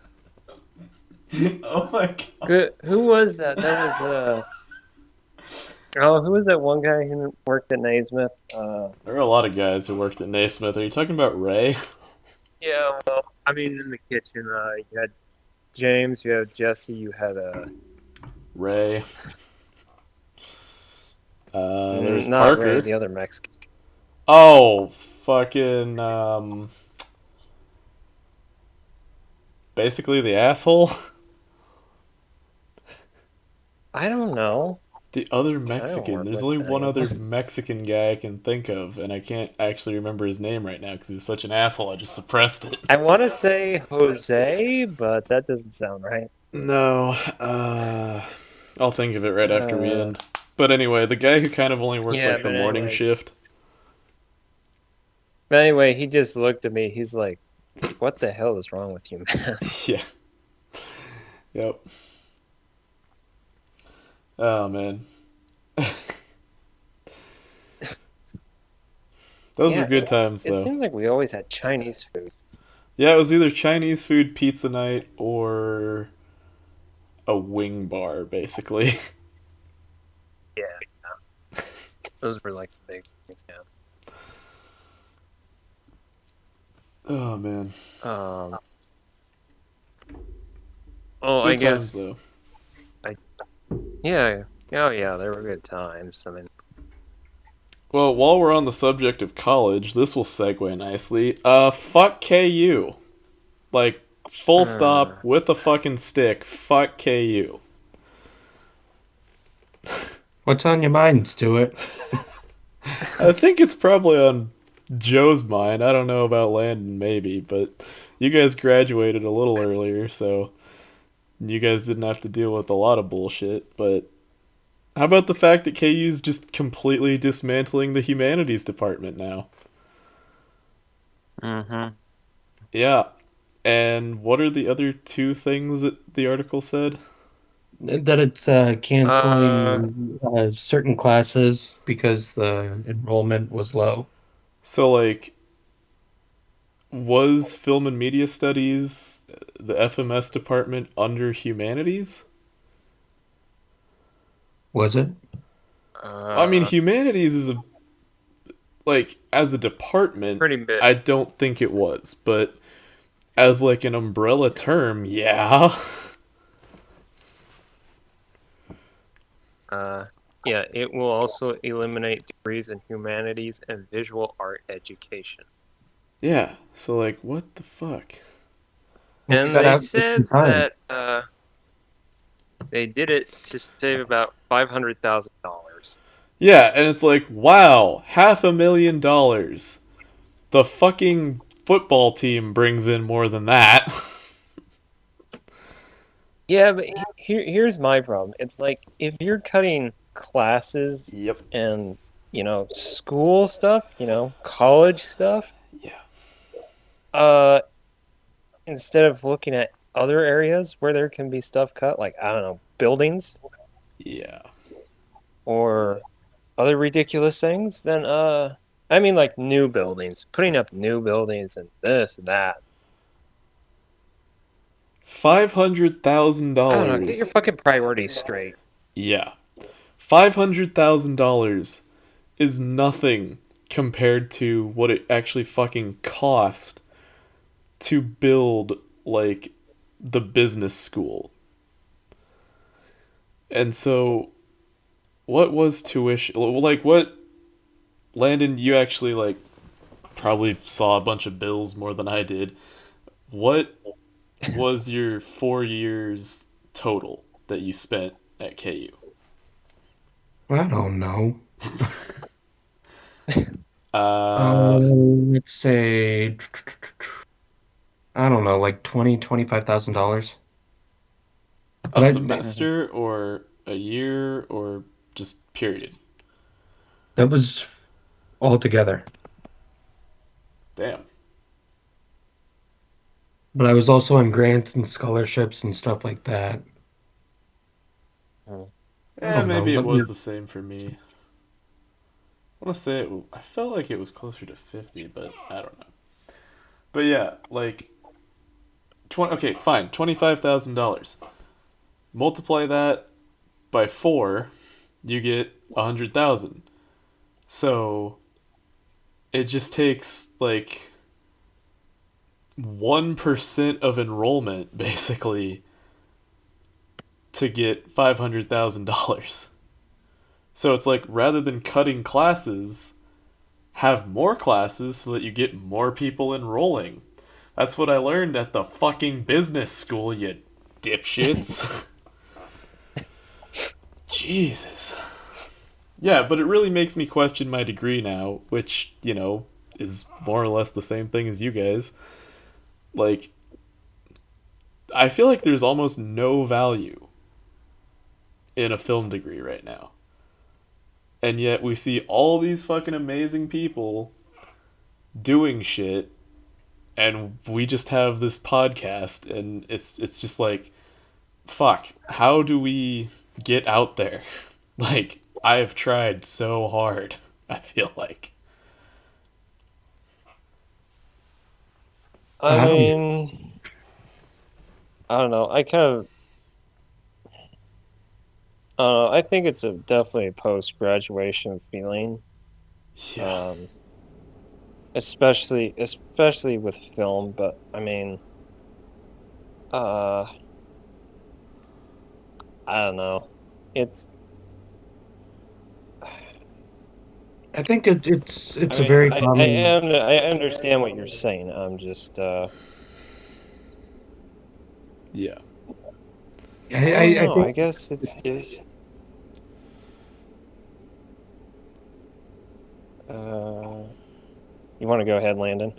Oh my god.
Good. Who was that? That was Oh, who was that one guy who worked at Naismith?
There are a lot of guys who worked at Naismith. Are you talking about Ray?
Yeah. Well, I mean, in the kitchen, you had James, you had Jesse, you had
Ray. There's
not Ray,
Parker.
the other Mexican.
Oh, fucking, basically the asshole.
I don't know.
The other
I don't
Mexican.
work
There's
with
only one other
anyone.
Mexican guy I can think of, and I can't actually remember his name right now because he was such an asshole. I just suppressed it.
I want to say Jose, but that doesn't sound right.
No, I'll think of it right after we
Uh,
end. But anyway, the guy who kind of only worked
yeah,
like the
but
morning
anyways.
shift.
But anyway, he just looked at me. He's like, "What the hell is wrong with you, man?"
Yeah. Yep. Oh man. Those were
Yeah,
good times
it
though.
seemed like we always had Chinese food.
Yeah, it was either Chinese food, pizza night, or a wing bar, basically.
Yeah, those were like the big things. Yeah.
Oh man.
Um. Oh, I
Good times though.
guess. I. Yeah. Oh, yeah. There were good times. I mean.
Well, while we're on the subject of college, this will segue nicely. Fuck KU. Like, full stop
Uh,
with a fucking stick. Fuck KU.
What's on your mind, Stuart?
I think it's probably on Joe's mind. I don't know about Landon, maybe, but you guys graduated a little earlier, so you guys didn't have to deal with a lot of bullshit. But how about the fact that KU's just completely dismantling the humanities department now?
mm-hmm.
Yeah. And what are the other two things that the article said?
That it's
Uh,
canceling certain classes because the enrollment was low.
So, like, was film and media studies the FMS department under humanities?
Was it?
I mean,
uh,
humanities is a like as a department,
pretty big.
I don't think it was, but as like an umbrella term, yeah.
Uh, yeah, it will also eliminate degrees in humanities and visual art education.
Yeah. So like what the fuck?
Well, you
And
got
they
out just in
said
time.
that they did it to save about $500,000.
Yeah, and it's like, wow, $500,000. The fucking football team brings in more than that.
Yeah, but here's my problem. It's like if you're cutting classes
Yep.
and, school stuff, college stuff,
Yeah.
uh, instead of looking at other areas where there can be stuff cut, like, I don't know, buildings
Yeah.
or other ridiculous things, then, I mean, like new buildings, putting up new buildings and this and that. I don't know, get your
$500,000.
fucking priorities straight.
Yeah. $500,000 is nothing compared to what it actually fucking cost to build like the business school. And so what was tuition like what Landon, you actually like probably saw a bunch of bills more than I did. What was your 4 years total that you spent at KU?
I don't know.
Uh
Let's say I don't know, like 25,000 dollars.
a
But
semester or a year or just period?
that was all together.
Damn.
But I was also on grants and scholarships and stuff like that.
Hmm.
I
Eh,
don't know.
maybe it
Let me.
was the same for me. I want to say I felt like it was closer to 50, but I don't know. But yeah, like 20 okay, fine. $25,000. Multiply that by 4, you get 100,000. So it just takes like 1% of enrollment basically to get $500,000. So it's like rather than cutting classes, have more classes so that you get more people enrolling. That's what I learned at the fucking business school, you dipshits. Jesus. Yeah, but it really makes me question my degree now, which, is more or less the same thing as you guys. Like, I feel like there's almost no value in a film degree right now. And yet we see all these fucking amazing people doing shit, and we just have this podcast, and it's just like, fuck, how do we get out there? Like, I've tried so hard, I feel like.
I mean, I don't know. I think it's definitely a post-graduation feeling,
Yeah.
especially with film. But I mean, uh, I don't know. It's
I think
I
it's a
mean,
very common.
I understand what you're saying. I'm just
Yeah.
I don't
I
know.
think
I guess it's just you want to go ahead, Landon?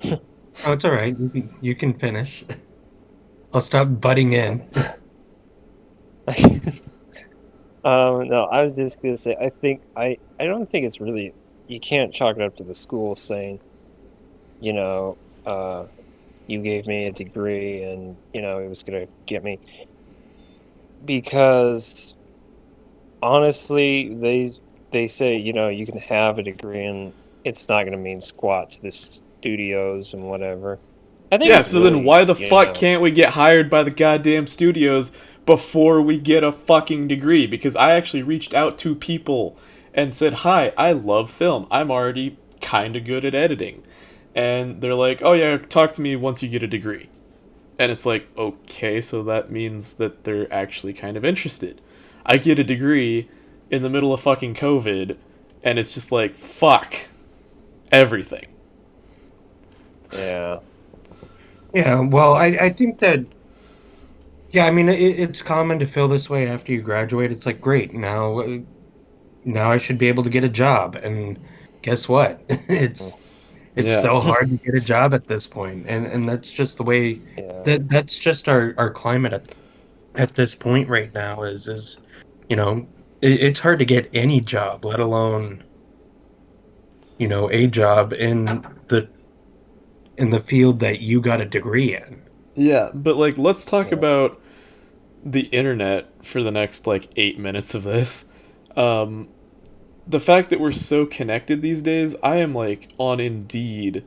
oh, it's all right. You can finish. I'll stop butting in.
No, I was just gonna say I don't think it's really you can't chalk it up to the school saying, you know, you gave me a degree and it was gonna get me because honestly they say you can have a degree and it's not gonna mean squat to the studios and whatever. I think
Yeah,
it's
so then
really
why the fuck can't we get hired by the goddamn studios before we get a fucking degree? Because I actually reached out to people and said, "Hi, I love film. I'm already kind of good at editing." And they're like, "Oh yeah, talk to me once you get a degree." And it's like, "Okay, so that means that they're actually kind of interested." I get a degree in the middle of fucking COVID, and it's just like, "Fuck everything."
Yeah.
Yeah, well, I think that yeah, I mean it's common to feel this way after you graduate. It's like great now I should be able to get a job, and guess what? It's
Yeah.
still hard to get a job at this point, and that's just the way
Yeah.
that's just our climate at this point right now is you know it's hard to get any job, let alone a job the in the field that you got a degree in.
Yeah, but like let's talk
Yeah.
about the internet for the next like 8 minutes of this. Um, the fact that we're so connected these days, I am like on Indeed,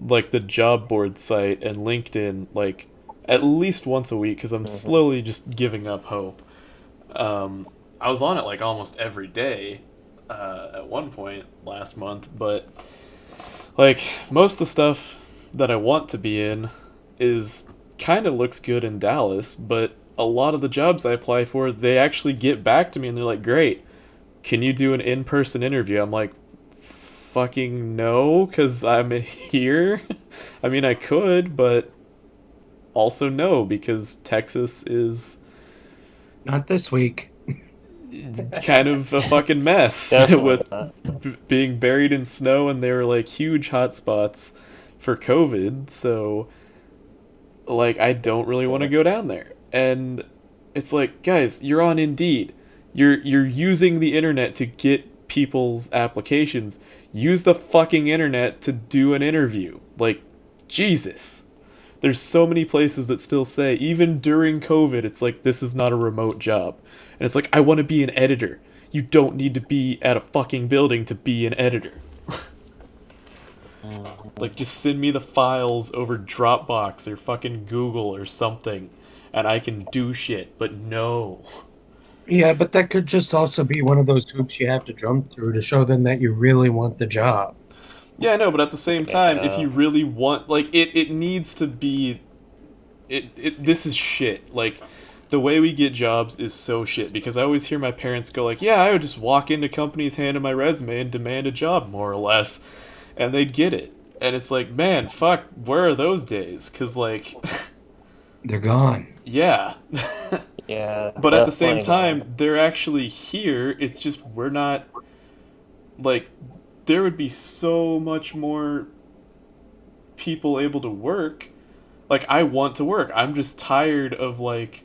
like the job board site, and LinkedIn, like at least once a week because I'm
Hmm.
slowly just giving up hope. I was on it like almost every day at one point last month, but like most of the stuff that I want to be in is kind of looks good in Dallas, but a lot of the jobs I apply for, they actually get back to me and they're like, "Great, can you do an in-person interview?" I'm like, "Fucking no, cuz I'm here." I mean, I could, but also no because Texas is
Not this week.
kind of a fucking mess
Definitely
with
not.
being buried in snow, and they were like huge hotspots for COVID. So like I don't really want to
Yeah.
go down there. And it's like, guys, you're on Indeed. You're using the internet to get people's applications. Use the fucking internet to do an interview. Like, Jesus. There's so many places that still say, even during COVID, it's like this is not a remote job. And it's like, I want to be an editor. You don't need to be at a fucking building to be an editor. Like,
Mhm.
just send me the files over Dropbox or fucking Google or something, and I can do shit. But no.
Yeah, but that could just also be one of those hoops you have to jump through to show them that you really want the job.
Yeah, no, but at the same time, if
Yeah.
you really want, like, it needs to be. This is shit. Like, the way we get jobs is so shit because I always hear my parents go like, "Yeah, I would just walk into companies, hand in my resume, and demand a job, more or less," and they'd get it. And it's like, man, fuck, where are those days? Cause like,
They're gone.
yeah.
Yeah,
But at the same
definitely gone.
time, they're actually here. It's just we're not like there would be so much more people able to work. Like I want to work. I'm just tired of like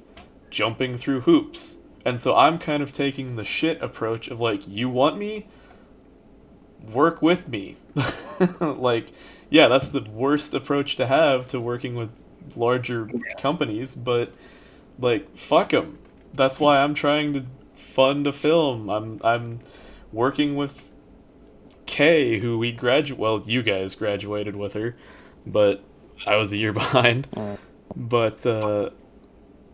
jumping through hoops. And so I'm kind of taking the shit approach of like, you want me? Work with me. Like, yeah, that's the worst approach to have to working with larger companies, but like, fuck them. That's why I'm trying to fund a film. I'm working with Kay, who we graduate. Well, you guys graduated with her, but I was a year behind.
Mm.
But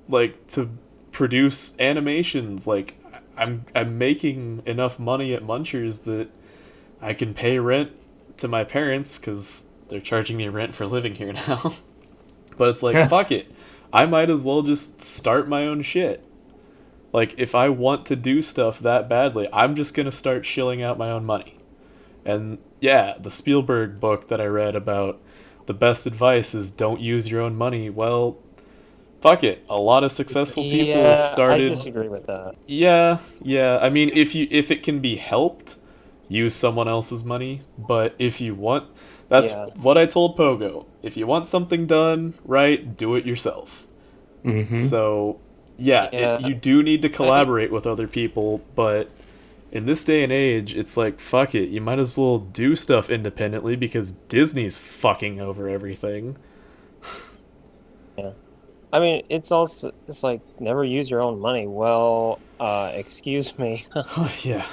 like to produce animations, like I'm making enough money at Munchers that I can pay rent to my parents because they're charging me rent for living here now. But it's like,
Yeah.
fuck it. I might as well just start my own shit. Like, if I want to do stuff that badly, I'm just gonna start shilling out my own money. And yeah, the Spielberg book that I read about the best advice is don't use your own money. Well, fuck it. A lot of successful people
Yeah, I
started.
disagree with that.
Yeah, yeah. I mean, if it can be helped, use someone else's money. But if you want, that's
Yeah,
what I told Pogo. If you want something done right, do it yourself.
Mm-hmm.
So, yeah,
yeah.
you do need to
I
collaborate with other people, but in this day and age, it's like, fuck it. You might as well do stuff independently because Disney's fucking over everything.
yeah. I mean, it's like never use your own money. Well, excuse me.
Yeah.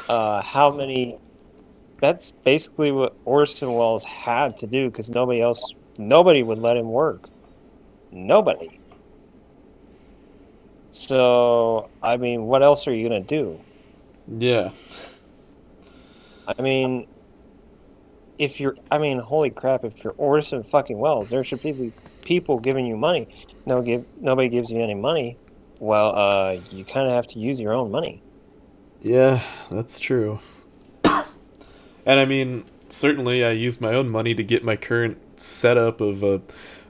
How many? That's basically what Orson Welles had to do because nobody would let him work. Nobody. So, I mean, what else are you gonna do?
Yeah.
I mean, I mean, holy crap, if you're Orson fucking Welles, there should be people giving you money. Nobody gives you any money. Well, you kind of have to use your own money.
Yeah, that's true. And I mean, certainly I used my own money to get my current setup of a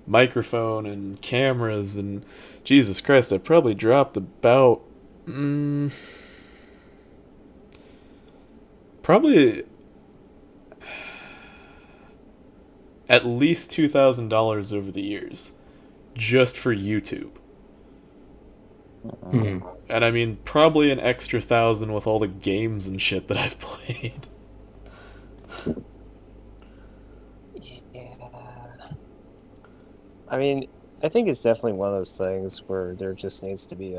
microphone and cameras and Jesus Christ, I probably dropped about mm, probably at least $2,000 over the years just for YouTube.
Hmm.
And I mean, probably an extra thousand with all the games and shit that I've played.
Yeah. I mean, I think it's definitely one of those things where there just needs to be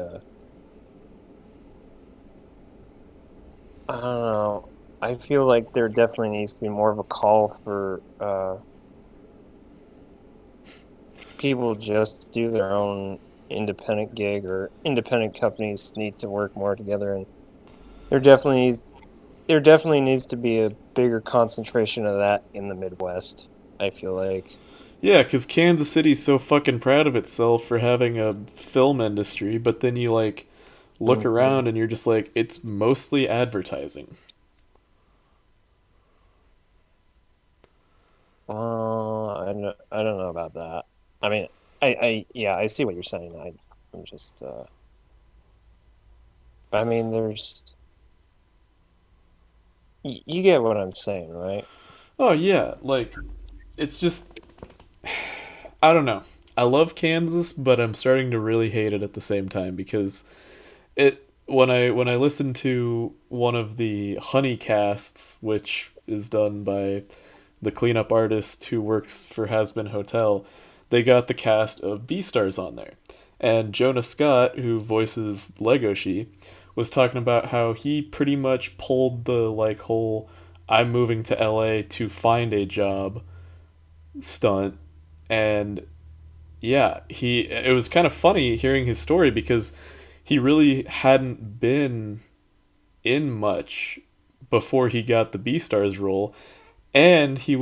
I don't know. I feel like there definitely needs to be more of a call for people just to do their own independent gig or independent companies need to work more together and there definitely needs there definitely needs to be a bigger concentration of that in the Midwest, I feel like.
Yeah, because Kansas City's so fucking proud of itself for having a film industry, but then you, like, look
Mhm.
around and you're just like, it's mostly advertising.
I don't know about that. I mean, yeah, I see what you're saying. I'm just, I mean, you get what I'm saying, right?
Oh, yeah, like, it's just, I don't know. I love Kansas, but I'm starting to really hate it at the same time because when I listen to one of the honey casts, which is done by the cleanup artist who works for Hazbin Hotel, they got the cast of Beastars on there. And Jonah Scott, who voices Legoshi, was talking about how he pretty much pulled the like whole I'm moving to LA to find a job stunt. And yeah, he it was kind of funny hearing his story because he really hadn't been in much before he got the Beastars role, and he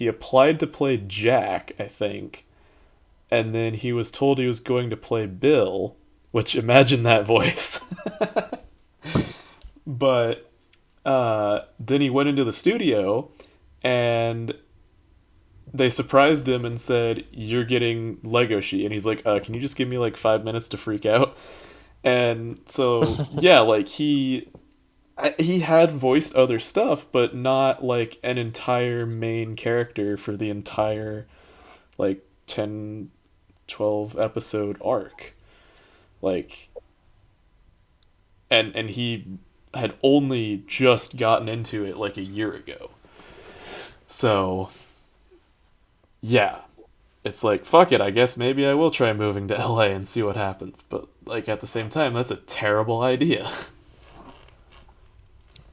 applied to play Jack, I think, and then he was told he was going to play Bill, which imagine that voice. But then he went into the studio and they surprised him and said, "You're getting Legoshi," and he's like, "Can you just give me like 5 minutes to freak out?" And so yeah, like he had voiced other stuff, but not like an entire main character for the entire like 10, 12 episode arc. Like and he had only just gotten into it like a year ago. So yeah, it's like fuck it. I guess maybe I will try moving to LA and see what happens. But like at the same time, that's a terrible idea.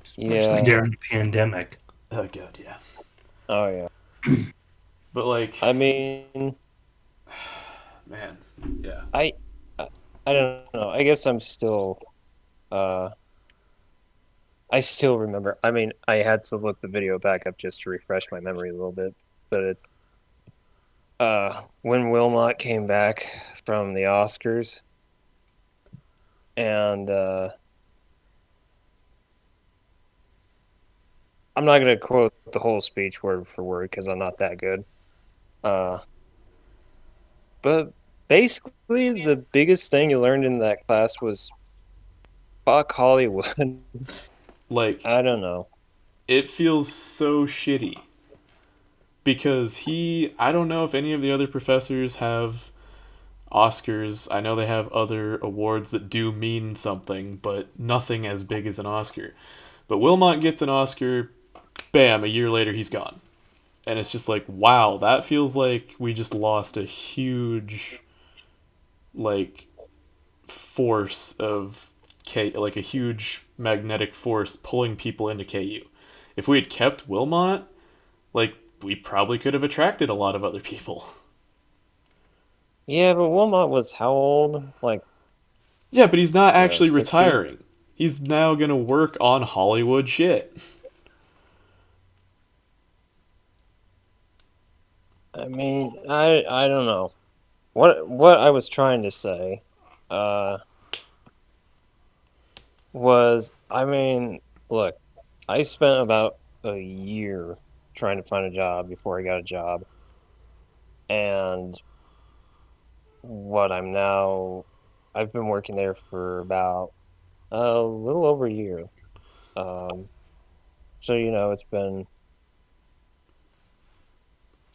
especially
Yeah.
during the pandemic.
Oh god, yeah.
Oh yeah.
But like,
I mean,
man, yeah.
I, I, I don't know. I guess I'm still, uh, I still remember. I mean, I had to look the video back up just to refresh my memory a little bit, but it's when Wilmot came back from the Oscars, and I'm not gonna quote the whole speech word for word because I'm not that good. Uh, but basically, the biggest thing you learned in that class was fuck Hollywood.
Like,
I don't know.
it feels so shitty because I don't know if any of the other professors have Oscars. I know they have other awards that do mean something, but nothing as big as an Oscar. But Wilmot gets an Oscar, bam, a year later he's gone. And it's just like, wow, that feels like we just lost a huge, like, force of like a huge magnetic force pulling people into KU. If we had kept Wilmot, like, we probably could have attracted a lot of other people.
Yeah, but Wilmot was how old? Like
Yeah, but he's not
what,
actually
60?
retiring. He's now gonna work on Hollywood shit.
I mean, I don't know. What I was trying to say uh was I mean, look, I spent about a year trying to find a job before I got a job. And what I'm now I've been working there for about a little over a year. Um so it's been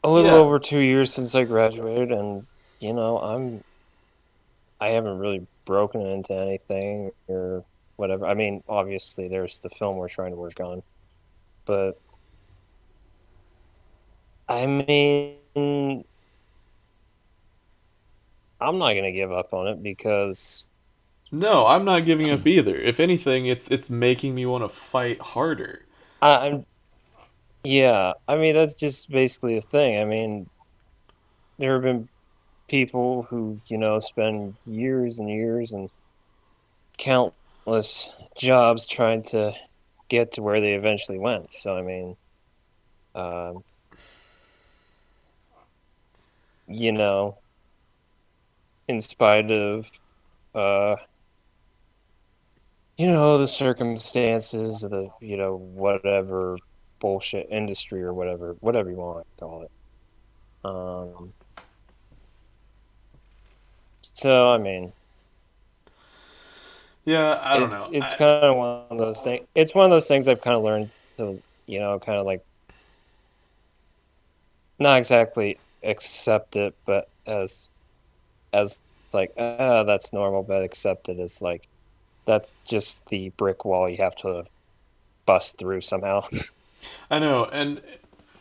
a little
Yeah.
over 2 years since I graduated, and you know, I haven't really broken into anything or whatever. I mean, obviously there's the film we're trying to work on, but I mean, I'm not gonna give up on it because
No, I'm not giving up either. If anything, it's making me want to fight harder.
I'm yeah, I mean that's just basically the thing. I mean, there have been people who, spend years and years and countless jobs trying to get to where they eventually went. So I mean, um, you know, in spite of uh, the circumstances of the, whatever bullshit industry or whatever you want to call it. Um, so I mean,
Yeah, I don't
it's
know.
it's kind of one of those things. It's one of those things I've kind of learned to, kind of like not exactly accept it, but as it's like, that's normal, but accept it as like that's just the brick wall you have to bust through somehow.
I know, and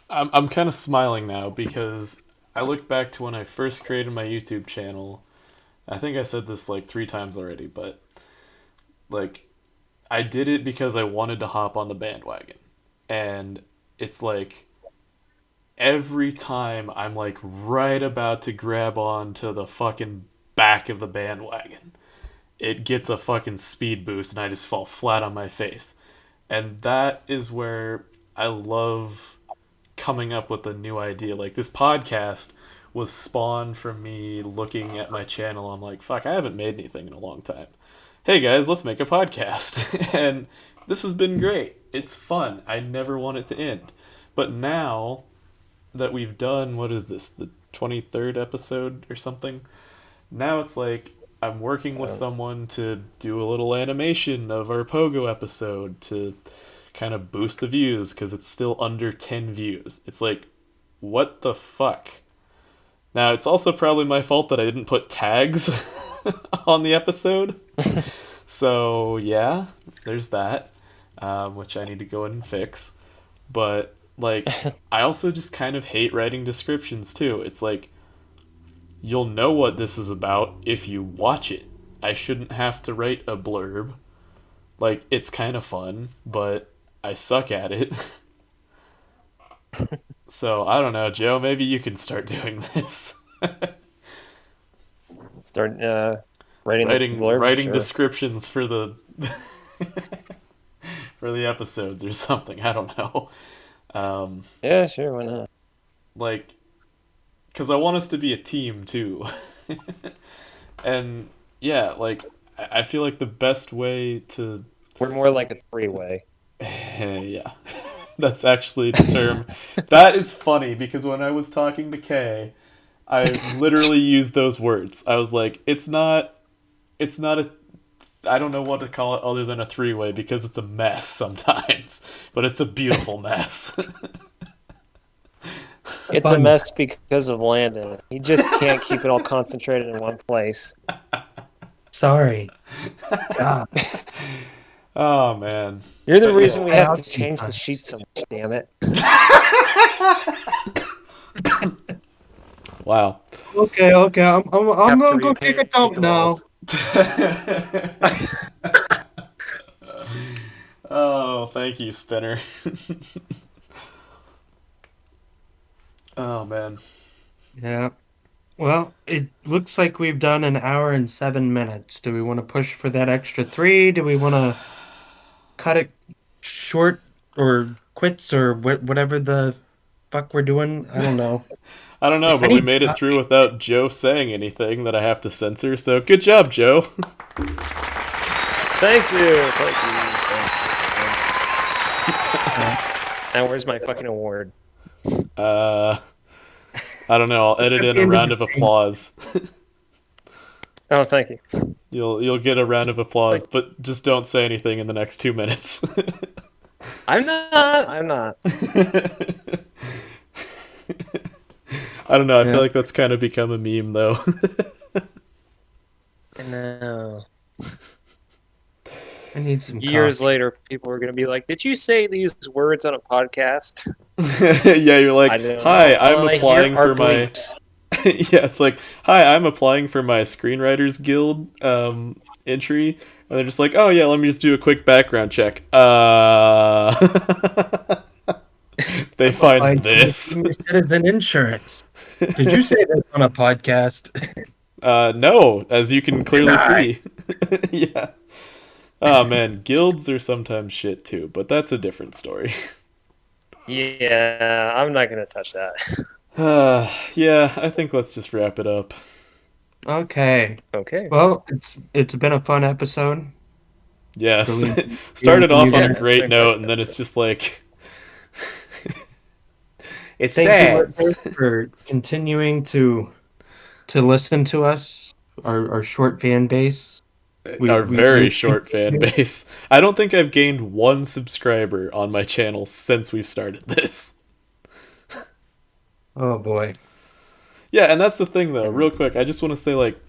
I'm kind of smiling now because I look back to when I first created my YouTube channel. I think I said this like 3 times already, but like I did it because I wanted to hop on the bandwagon. And it's like every time I'm like right about to grab on to the fucking back of the bandwagon, it gets a fucking speed boost and I just fall flat on my face. And that is where I love coming up with a new idea. Like this podcast was spawned from me looking at my channel. I'm like, fuck, I haven't made anything in a long time. Hey guys, let's make a podcast. And this has been great. It's fun. I never want it to end. But now that we've done, what is this, the 23rd episode or something? Now it's like I'm working with
Um,
someone to do a little animation of our Pogo episode to kind of boost the views because it's still under 10 views. It's like, what the fuck? Now, it's also probably my fault that I didn't put tags on the episode. So yeah, there's that, which I need to go in and fix. But like, I also just kind of hate writing descriptions too. It's like you'll know what this is about if you watch it. I shouldn't have to write a blurb. Like, it's kind of fun, but I suck at it. So I don't know, Joe. Maybe you can start doing this.
Start writing the blurb,
Writing
sure.
descriptions for the for the episodes or something. I don't know. Um,
Yeah, sure, why not?
like, because I want us to be a team too. And yeah, like I feel like the best way to
We're more like a three-way.
yeah, that's actually the term. That is funny because when I was talking to Kay, I literally used those words. I was like, it's not a I don't know what to call it other than a three-way because it's a mess sometimes, but it's a beautiful mess.
It's a
Fun.
mess because of Landon. He just can't keep it all concentrated in one place.
Sorry. God.
Oh man.
You're the
But
reason
yeah.
we
I
have to
out
change the
sometimes.
sheet so much, damn it.
Wow.
Okay, okay. I'm
Have to
gonna go take a
repaint
dump
the
now.
walls.
Oh, thank you, Spinner. Oh man.
Yeah. Well, it looks like we've done an hour and 7 minutes. Do we want to push for that extra 3? Do we want to cut it short or quits or whatever the fuck we're doing? I don't know.
I don't know,
I
but we
need.
made it through without Joe saying anything that I have to censor. So good job, Joe.
Thank you, thank you, thank you. Now where's my fucking award?
Uh, I don't know. I'll edit
At
in
the
a
end of
round
the
of
thing.
applause.
Oh, thank you.
You'll get a round of applause,
Like,
but just don't say anything in the next 2 minutes.
I'm not.
I don't know. I feel
Yeah,
like that's kind of become a meme, though.
No.
I need some
Years
coffee.
later, people are gonna be like, "Did you say these words on a podcast?"
Yeah, you're like,
I don't know.
hi, I'm
All I hear
applying
are
for my.
bleeps.
Yeah, it's like, hi, I'm applying for my Screenwriters Guild entry. And they're just like, oh, yeah, let me just do a quick background check. They
I'm applying
find
for the
this.
senior citizen insurance. Did you say this on a podcast?
No, as you can clearly
Denied.
see. Yeah. Oh, man, guilds are sometimes shit too, but that's a different story.
Yeah, I'm not gonna touch that.
Yeah, I think let's just wrap it up.
Okay.
Okay.
Well, it's been a fun episode.
Yes.
Really enjoyed hearing
Started
from you
off on
Yeah,
a
guys.
it's
great
been quite
note,
an
and then it's
episode.
just like, it's
Thank you,
sad.
listeners, for continuing to listen to us, our short fan base.
Our
We
very
really
short
appreciate
fan
you.
base. I don't think I've gained one subscriber on my channel since we've started this.
Oh boy.
Yeah, and that's the thing though, real quick, I just want to say like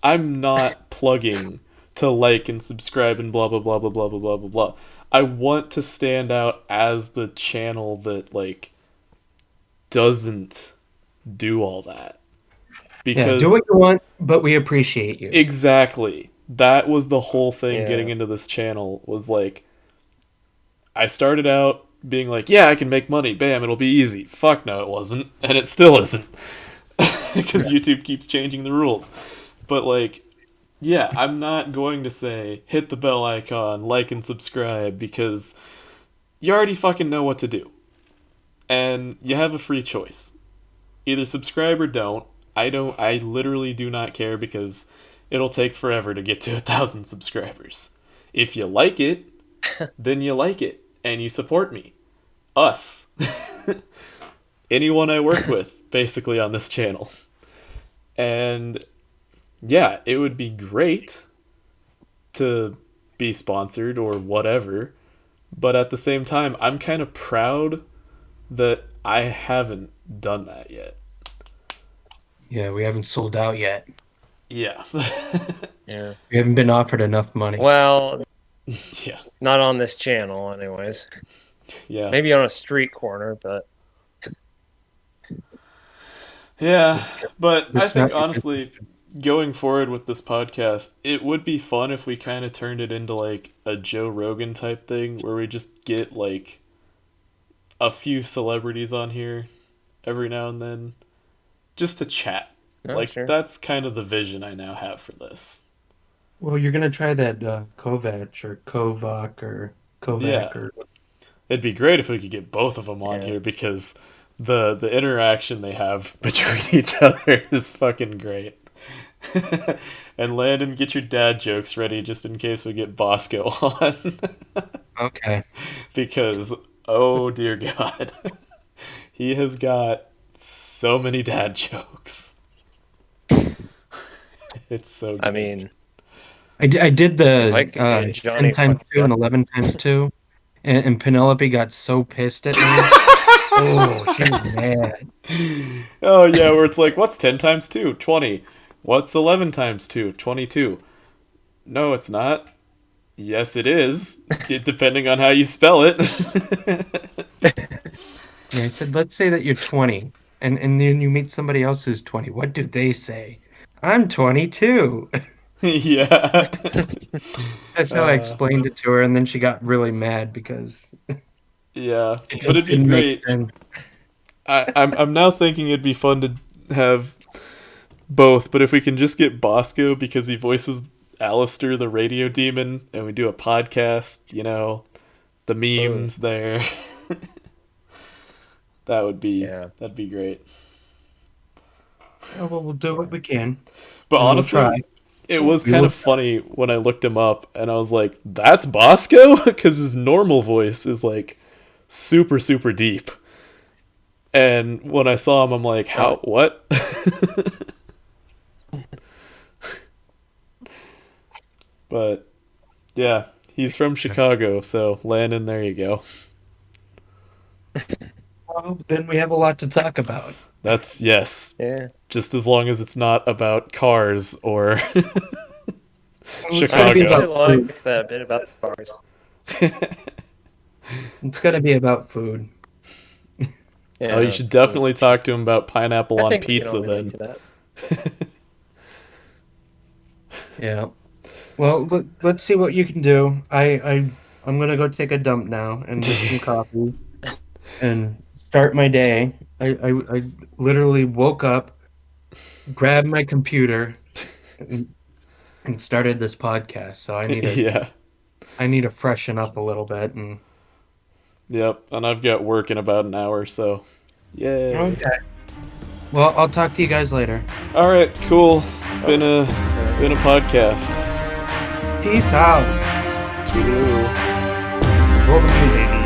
I'm not plugging to like and subscribe and blah blah blah blah blah blah blah blah blah. I want to stand out as the channel that like doesn't do all that.
Yeah, do
Because
what you want, but we appreciate you.
exactly. That was the whole thing getting
Yeah.
into this channel was like I started out being like, yeah, I can make money. Bam, it'll be easy. Fuck no, it wasn't. And it still isn't. Because
Yeah.
YouTube keeps changing the rules. But, like, yeah, I'm not going to say hit the bell icon, like and subscribe, because you already fucking know what to do. And you have a free choice. Either subscribe or don't. I literally do not care because it'll take forever to get to 1,000 subscribers. If you like it, then you like it and you support me. Us. Anyone I work with, basically, on this channel. And yeah, it would be great to be sponsored or whatever. But at the same time, I'm kind of proud that I haven't done that yet.
Yeah, we haven't sold out yet.
Yeah.
Yeah.
We haven't been offered enough money.
Well,
Yeah.
not on this channel, anyways.
Yeah.
Maybe on a street corner, but
Yeah. But I
It's
think
not.
honestly, going forward with this podcast, it would be fun if we kind of turned it into like a Joe Rogan type thing where we just get like a few celebrities on here every now and then just to chat.
oh,
Like
sure.
that's kind of the vision I now have for this.
Well, you're gonna try that Kovac or Kovac or
Yeah.
Kovac or
It'd be great if we could get both of them on
Yeah.
here because the interaction they have between each other is fucking great. And Landon, get your dad jokes ready just in case we get Bosco on.
okay.
Because oh dear God, he has got so many dad jokes. It's so good.
I mean,
I did
it's
the
like
ten
Johnny
times
fucking
two and
Depp.
11 times 2, and Penelope got so pissed at me. Oh, she was mad.
Oh yeah, where it's like, what's 10 times 2? 20. What's 11 times 2? 22. No, it's not. Yes, it is. Depending on how you spell it.
And I said, let's say that you're 20, and then you meet somebody else who's 20. What do they say? I'm 22.
Yeah.
That's how I explained it to her, and then she got really mad because
Yeah,
it
but
just
it'd be
didn't make
great.
sense.
I'm now thinking it'd be fun to have both, but if we can just get Bosco because he voices Alistair the radio demon and we do a podcast, the
Ooh,
memes there.
yeah.
That'd be great.
Oh, well, we'll do what we can,
But
and we'll
honestly,
try.
it was
We
kind
will.
of funny when I looked him up and I was like, "That's Bosco?" Because his normal voice is like super super deep. And when I saw him, I'm like,
Oh,
"How? What?" But yeah, he's from Chicago, so Landon, there you go.
Well, then we have a lot to talk about.
That's yes,
yeah.
just as long as it's not about cars or
Well, it's
I
gonna be
Chicago.
about
actually
food.
liked that bit about the cars.
It's gonna be about food.
Oh, you
Yeah,
should
food.
definitely talk to him about pineapple
I
on
think we can all
pizza
relate
then.
to that.
Yeah. Well, let's see what you can do. I'm gonna go take a dump now and get some coffee and start my day. I literally woke up, grabbed my computer, and, and started this podcast. So
Yeah.
I need to freshen up a little bit. And
Yep. And I've got work in about an hour, so yay.
okay. Well, I'll talk to you guys later.
All right, cool. It's been a
Yeah.
been a podcast.
Peace out.
Toodaloo.
Roll the music.